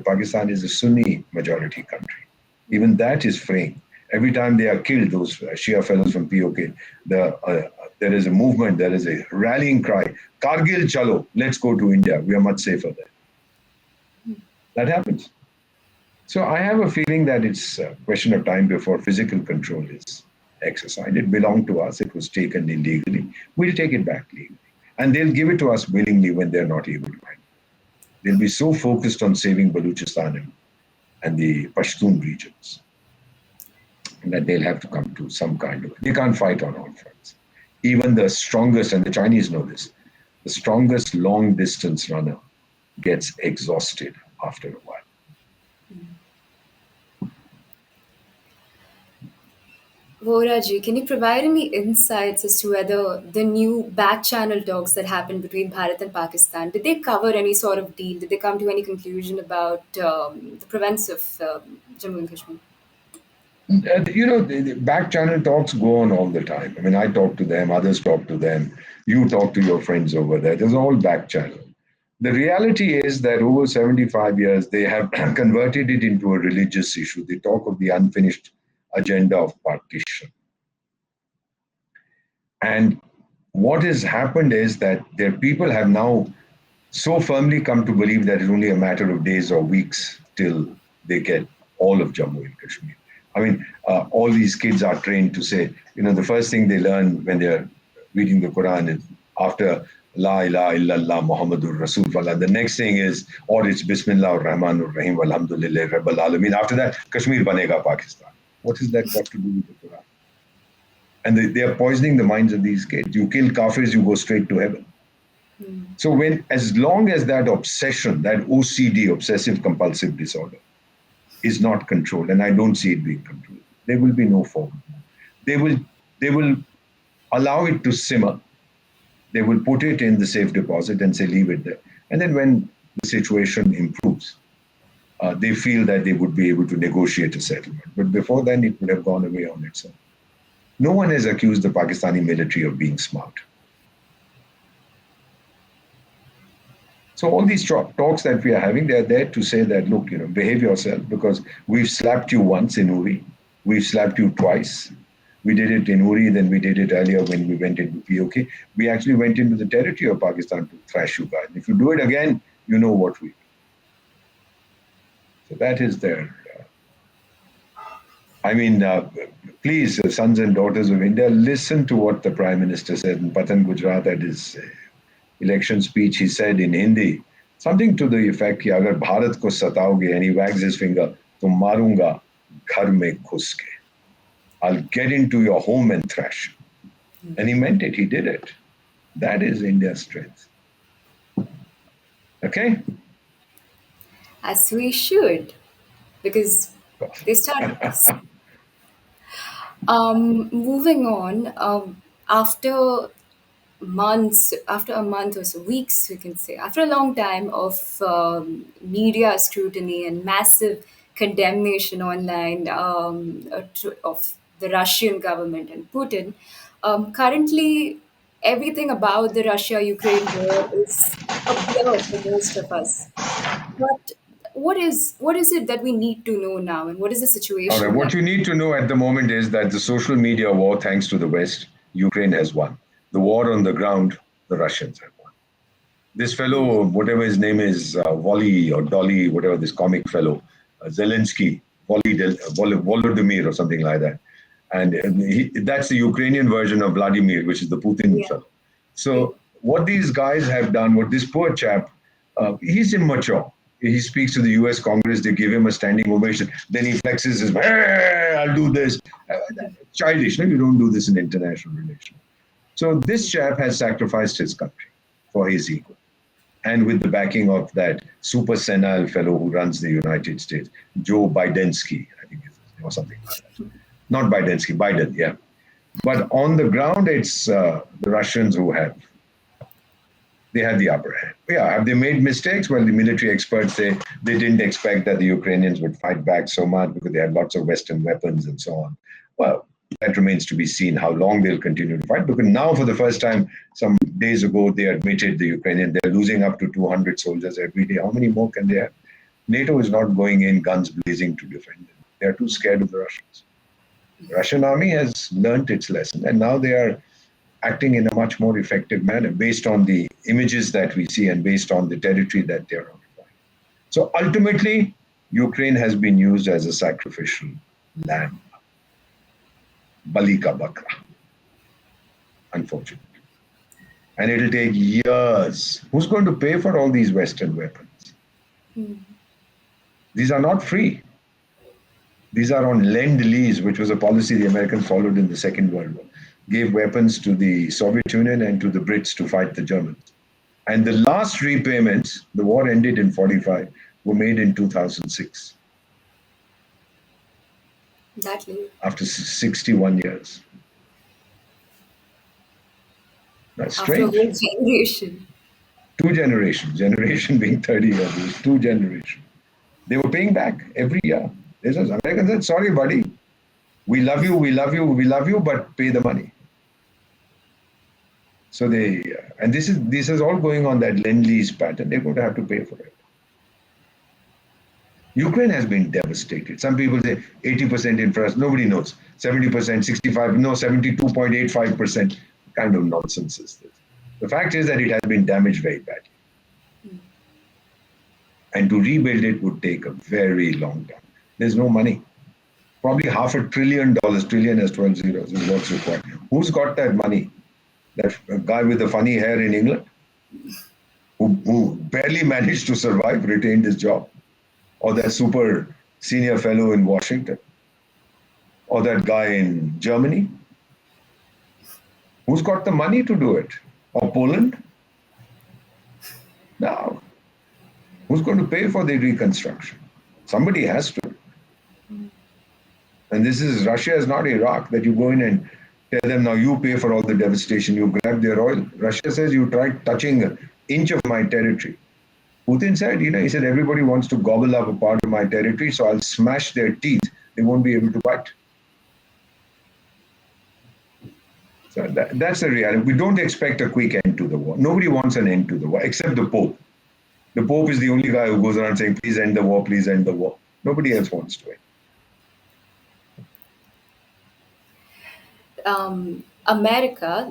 Pakistan is a Sunni majority country. Even that is fraying. Every time they are killed, those Shia fellows from POK, there is a movement, there is a rallying cry, Kargil chalo, let's go to India. We are much safer there. That happens. So I have a feeling that it's a question of time before physical control is exercised. It belonged to us. It was taken illegally. We'll take it back legally. And they'll give it to us willingly when they're not able to handle it. They'll be so focused on saving Baluchistan and the Pashtun regions that they'll have to come to some kind of, they can't fight on all fronts. Even the strongest, and the Chinese know this, the strongest long distance runner gets exhausted after a while. Vohra can you provide any insights as to whether the new back channel talks that happened between Bharat and Pakistan, did they cover any sort of deal? Did they come to any conclusion about the province of Jammu and Kashmir? The back channel talks go on all the time. I mean, I talk to them, others talk to them, you talk to your friends over there. There's all back channel. The reality is that over 75 years, they have converted it into a religious issue. They talk of the unfinished agenda of partition. And what has happened is that their people have now so firmly come to believe that it's only a matter of days or weeks till they get all of Jammu and Kashmir. I mean, all these kids are trained to say, the first thing they learn when they're reading the Quran is after La ilaha illallah Muhammadur Rasulullah. The next thing is, or it's Bismillah ar-Rahman ar-Rahim walhamdulillah Rabbil Alameen. After that, Kashmir banega Pakistan. What has that got to do with the Quran? And they are poisoning the minds of these kids. You kill kafirs, you go straight to heaven. So as long as that obsession, that OCD, obsessive compulsive disorder, is not controlled, and I don't see it being controlled, there will be no forward. They will allow it to simmer. They will put it in the safe deposit and say, leave it there. And then when the situation improves, they feel that they would be able to negotiate a settlement. But before then, it would have gone away on its own. No one has accused the Pakistani military of being smart. So all these talks that we are having, they are there to say that, look, behave yourself, because we've slapped you once in Uri. We've slapped you twice. We did it in Uri, then we did it earlier when we went into POK. We actually went into the territory of Pakistan to thrash you guys. If you do it again, you know what we do. So that is their... please, sons and daughters of India, listen to what the Prime Minister said in Patan, Gujarat at his election speech. He said in Hindi, something to the effect, कि अगर भारत को सताओगे, and he wags his finger, तो मारूंगा घर में घुस के. I'll get into your home and thrash you. And he meant it. He did it. That is India's strength. Okay? As we should, because they start. Moving on, after a month or so, weeks, we can say, after a long time of media scrutiny and massive condemnation online of the Russian government and Putin, currently everything about the Russia-Ukraine war is a blur for most of us. But what is it that we need to know now, and what is the All right. situation now? What you need to know at the moment is that the social media war, thanks to the West, Ukraine has won. The war on the ground, the Russians have won. This fellow, whatever his name is, Wally or Dolly, whatever this comic fellow, Zelensky, Volodymyr or something like that. And that's the Ukrainian version of Vladimir, which is the Putin fellow. So what these guys have done, what this poor chap, he's immature. He speaks to the US Congress, they give him a standing ovation. Then he flexes his, hey, I'll do this. Childish, no? You don't do this in international relations. So this chap has sacrificed his country for his ego. And with the backing of that super senile fellow who runs the United States, Joe Bidensky, I think, or something like that. Not Bidensky, Biden, yeah. But on the ground, it's the Russians who they had the upper hand. Yeah, have they made mistakes? Well, the military experts say they didn't expect that the Ukrainians would fight back so much because they had lots of Western weapons and so on. Well, that remains to be seen how long they'll continue to fight. Because now, for the first time, some days ago, they admitted the Ukrainians, they're losing up to 200 soldiers every day. How many more can they have? NATO is not going in guns blazing to defend them. They're too scared of the Russians. The Russian army has learnt its lesson, and now they are acting in a much more effective manner based on the images that we see and based on the territory that they're occupying. So ultimately, Ukraine has been used as a sacrificial lamb, bali ka bakra, unfortunately. And it'll take years. Who's going to pay for all these Western weapons? These are not free. These are on lend lease, which was a policy the Americans followed in the Second World War. Gave weapons to the Soviet Union and to the Brits to fight the Germans. And the last repayments, the war ended in 45, were made in 2006, That late. after 61 years. That's After a strange. whole generation. Two generations, generation being 30 years, it was two generations. They were paying back every year. They said, Americans said, sorry, buddy, we love you, we love you, we love you, but pay the money. So and this is all going on that lend lease pattern. They're going to have to pay for it. Ukraine has been devastated. Some people say 80% infrastructure. Nobody knows. 70%, 65, no, 72.85%. What kind of nonsense is this? The fact is that it has been damaged very badly. And to rebuild it would take a very long time. There's no money. Probably $500 billion, trillion has 12 zeros, is what's required. Who's got that money? That guy with the funny hair in England, who barely managed to survive, retained his job, or that super senior fellow in Washington, or that guy in Germany. Who's got the money to do it? Or Poland? No. Who's going to pay for the reconstruction? Somebody has to. And Russia is not Iraq, that you go in and tell them, now you pay for all the devastation, you grab their oil. Russia says, you tried touching an inch of my territory. Putin said, he said, everybody wants to gobble up a part of my territory, so I'll smash their teeth. They won't be able to bite. So that's the reality. We don't expect a quick end to the war. Nobody wants an end to the war, except the Pope. The Pope is the only guy who goes around saying, please end the war, please end the war. Nobody else wants to end. America,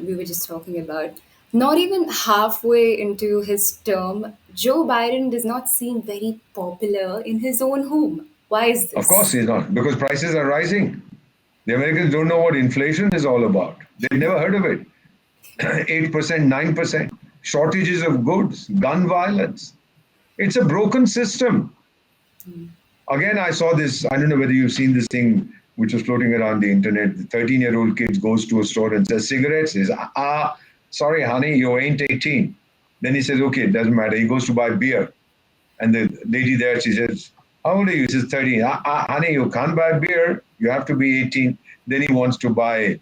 we were just talking about, not even halfway into his term, Joe Biden does not seem very popular in his own home. Why is Of course this? he's not, because prices are rising. The Americans don't know what inflation is all about. They've never heard of it. 8%, 9%, shortages of goods, gun violence. It's a broken system. Again, I saw this, I don't know whether you've seen this thing which was floating around the internet. The 13-year-old kid goes to a store and says, cigarettes? He says, sorry, honey, you ain't 18. Then he says, okay, it doesn't matter. He goes to buy beer. And the lady there, she says, how old are you? He says, 13. Honey, you can't buy beer. You have to be 18. Then he wants to buy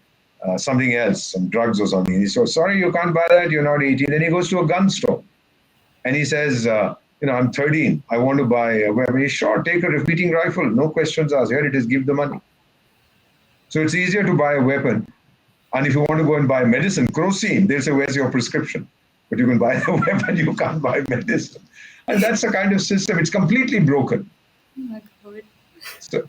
something else, some drugs or something. He says, sorry, you can't buy that. You're not 18. Then he goes to a gun store. And he says, I'm 13. I want to buy a weapon. He's sure, take a repeating rifle. No questions asked. Here it is, give the money. So it's easier to buy a weapon. And if you want to go and buy medicine, crocine, they'll say, where's your prescription? But you can buy the weapon, you can't buy medicine. And that's the kind of system. It's completely broken. Oh my God. So,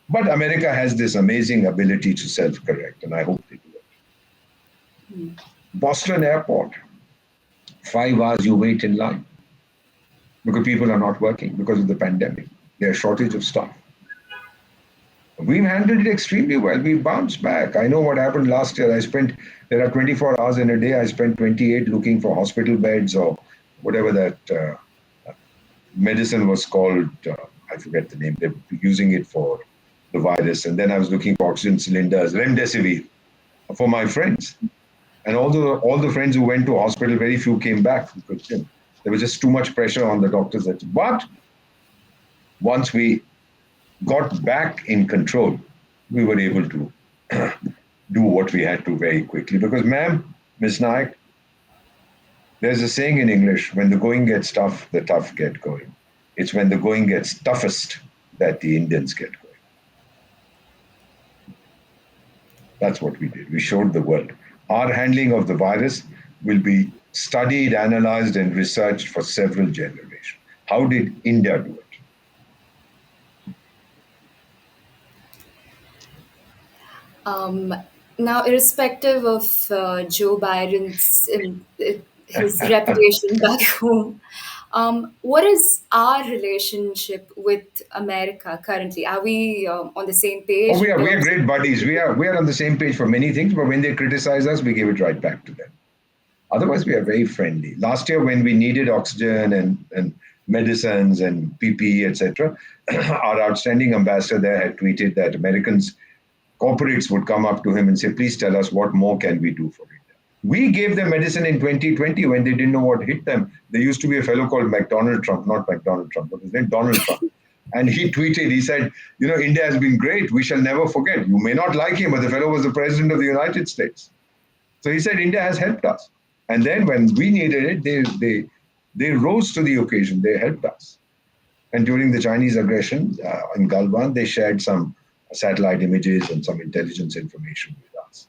but America has this amazing ability to self-correct, and I hope they do it. Boston Airport, 5 hours you wait in line because people are not working because of the pandemic. There's shortage of staff. We've handled it extremely well. We bounced back. I know what happened last year. There are 24 hours in a day. I spent 28 looking for hospital beds or whatever that medicine was called. I forget the name. They're using it for the virus. And then I was looking for oxygen cylinders, remdesivir, for my friends. And although all the friends who went to hospital, very few came back because there was just too much pressure on the doctors. But once we got back in control, we were able to do what we had to very quickly. Because, ma'am, Miss Naik, there's a saying in English, when the going gets tough, the tough get going. It's when the going gets toughest that the Indians get going. That's what we did. We showed the world. Our handling of the virus will be studied, analyzed, and researched for several generations. How did India do it? Um, Now, irrespective of Joe Biden's his reputation back home. What is our relationship with America currently? Are we on the same Oh, page in we are terms of? great buddies. We are on the same page for many things, but when they criticize us, we give it right back to them. Otherwise, we are very friendly. Last year, when we needed oxygen and medicines and PPE, etc., our outstanding ambassador there had tweeted that Americans, corporates would come up to him and say, please tell us what more can we do for India. We gave them medicine in 2020 when they didn't know what hit them. There used to be a fellow called McDonald Trump, not McDonald Trump, but his name Donald Trump. And he tweeted, he said, India has been great. We shall never forget. You may not like him, but the fellow was the president of the United States. So he said, India has helped us. And then when we needed it, they rose to the occasion. They helped us. And during the Chinese aggression in Galwan, they shared some satellite images and some intelligence information with us.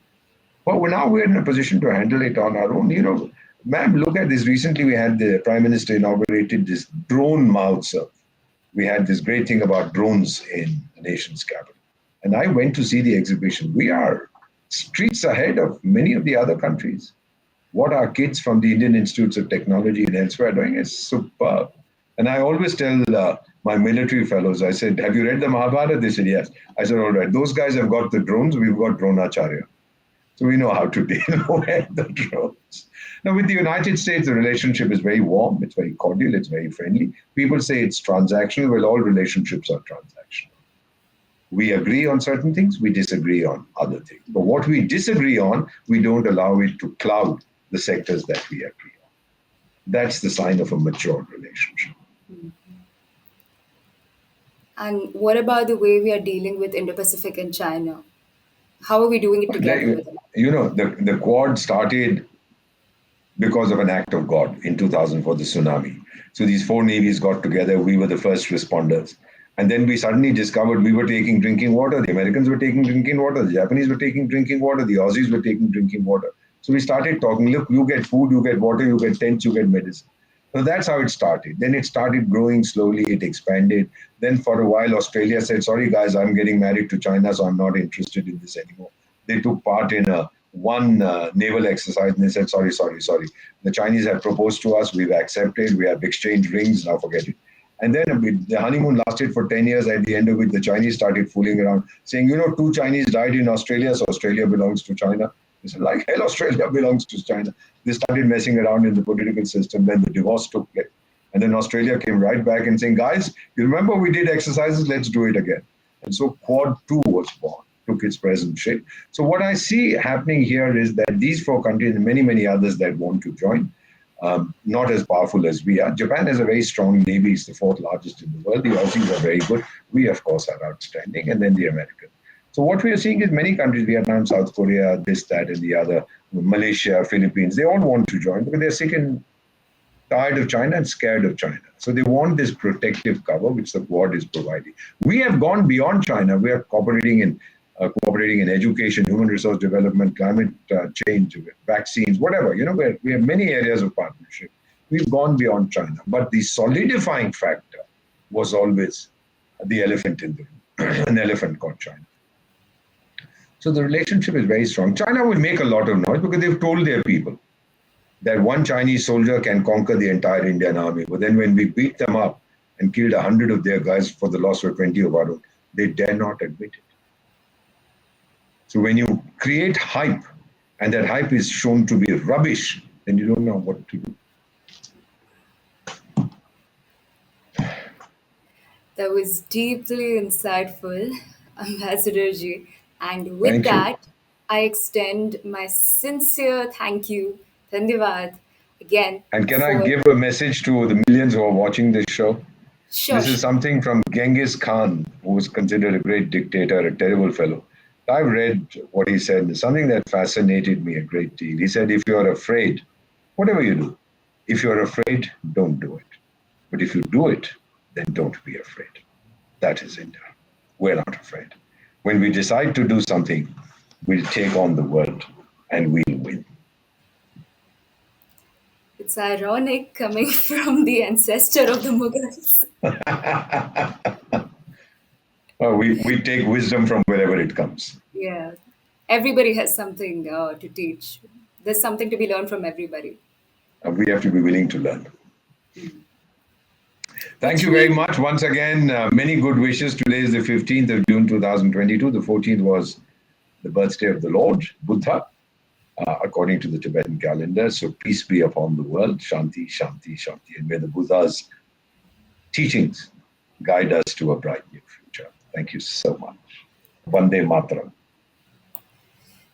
But now we're in a position to handle it on our own. Ma'am, look at this. Recently, we had the Prime Minister inaugurated this drone Mahotsav. We had this great thing about drones in the nation's capital. And I went to see the exhibition. We are streets ahead of many of the other countries. What our kids from the Indian Institutes of Technology and elsewhere are doing is superb. And I always tell my military fellows, I said, have you read the Mahabharata? They said, yes. I said, all right, those guys have got the drones, we've got Dronacharya. So we know how to deal with the drones. Now, with the United States, the relationship is very warm, it's very cordial, it's very friendly. People say it's transactional. Well, all relationships are transactional. We agree on certain things, we disagree on other things. But what we disagree on, we don't allow it to cloud the sectors that we agree on. That's the sign of a mature relationship. And what about the way we are dealing with Indo-Pacific and China? How are we doing it together with them? The Quad started because of an act of God in 2004, the tsunami. So these four navies got together. We were the first responders. And then we suddenly discovered we were taking drinking water. The Americans were taking drinking water. The Japanese were taking drinking water. The Aussies were taking drinking water. So we started talking, look, you get food, you get water, you get tents, you get medicine. So that's how it started. Then it started growing slowly. It expanded. Then for a while, Australia said, sorry, guys, I'm getting married to China, so I'm not interested in this anymore. They took part in one naval exercise and they said, sorry. The Chinese have proposed to us. We've accepted. We have exchanged rings. Now forget it. And then the honeymoon lasted for 10 years, at the end of it, the Chinese started fooling around, saying, two Chinese died in Australia, so Australia belongs to China. They said, like hell, Australia belongs to China. They started messing around in the political system. Then the divorce took place. And then Australia came right back and saying, guys, you remember we did exercises, let's do it again. And so Quad 2 was born, took its present shape. So what I see happening here is that these four countries and many, many others that want to join, not as powerful as we are. Japan has a very strong navy. It's the fourth largest in the world. The Aussies are very good. We, of course, are outstanding. And then the Americans. So what we are seeing is many countries, Vietnam, South Korea, this, that, and the other, Malaysia, Philippines, they all want to join because they're sick and tired of China and scared of China. So they want this protective cover, which the Quad is providing. We have gone beyond China. We are cooperating in education, human resource development, climate change, vaccines, whatever. We have many areas of partnership. We've gone beyond China. But the solidifying factor was always the elephant in the room, an elephant called China. So the relationship is very strong. China will make a lot of noise because they've told their people that one Chinese soldier can conquer the entire Indian army. But then when we beat them up and killed 100 of their guys for the loss of 20 of our own, they dare not admit it. So when you create hype and that hype is shown to be rubbish, then you don't know what to do. That was deeply insightful, Ambassador Ji. And with Thank you. that, I extend my sincere thank you, Dhandivad, again And can I for. give a message to the millions who are watching this show? Sure, This is sure. something from Genghis Khan, who was considered a great dictator, a terrible fellow. I read what he said, something that fascinated me a great deal. He said, if you're afraid, whatever you do, if you're afraid, don't do it. But if you do it, then don't be afraid. That is India. We're not afraid. When we decide to do something, we'll take on the world and we'll win. It's ironic coming from the ancestor of the Mughals. We take wisdom from wherever it comes. Yeah. Everybody has something to teach. There's something to be learned from everybody. We have to be willing to learn. Thank Which you very means much. Once again, many good wishes. Today is the 15th of June 2022. The 14th was the birthday of the Lord Buddha, according to the Tibetan calendar. So peace be upon the world. Shanti, Shanti, Shanti. And may the Buddha's teachings guide us to a bright new future. Thank you so much. Vande Mataram.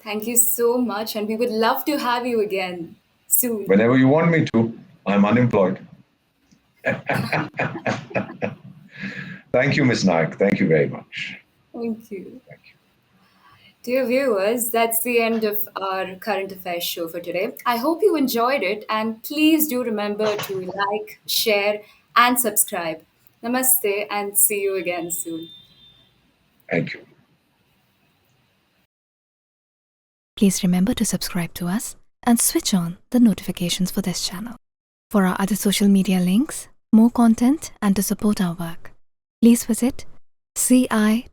thank you so much, and we would love to have you again soon. Whenever you want me to, I'm unemployed. Thank you, Ms. Naik. Thank you very much. Thank you. Thank you. Dear viewers, that's the end of our current affairs show for today. I hope you enjoyed it, and please do remember to like, share, and subscribe. Namaste, and see you again soon. Thank you. Please remember to subscribe to us and switch on the notifications for this channel. For our other social media links, more content, and to support our work, please visit citti.net.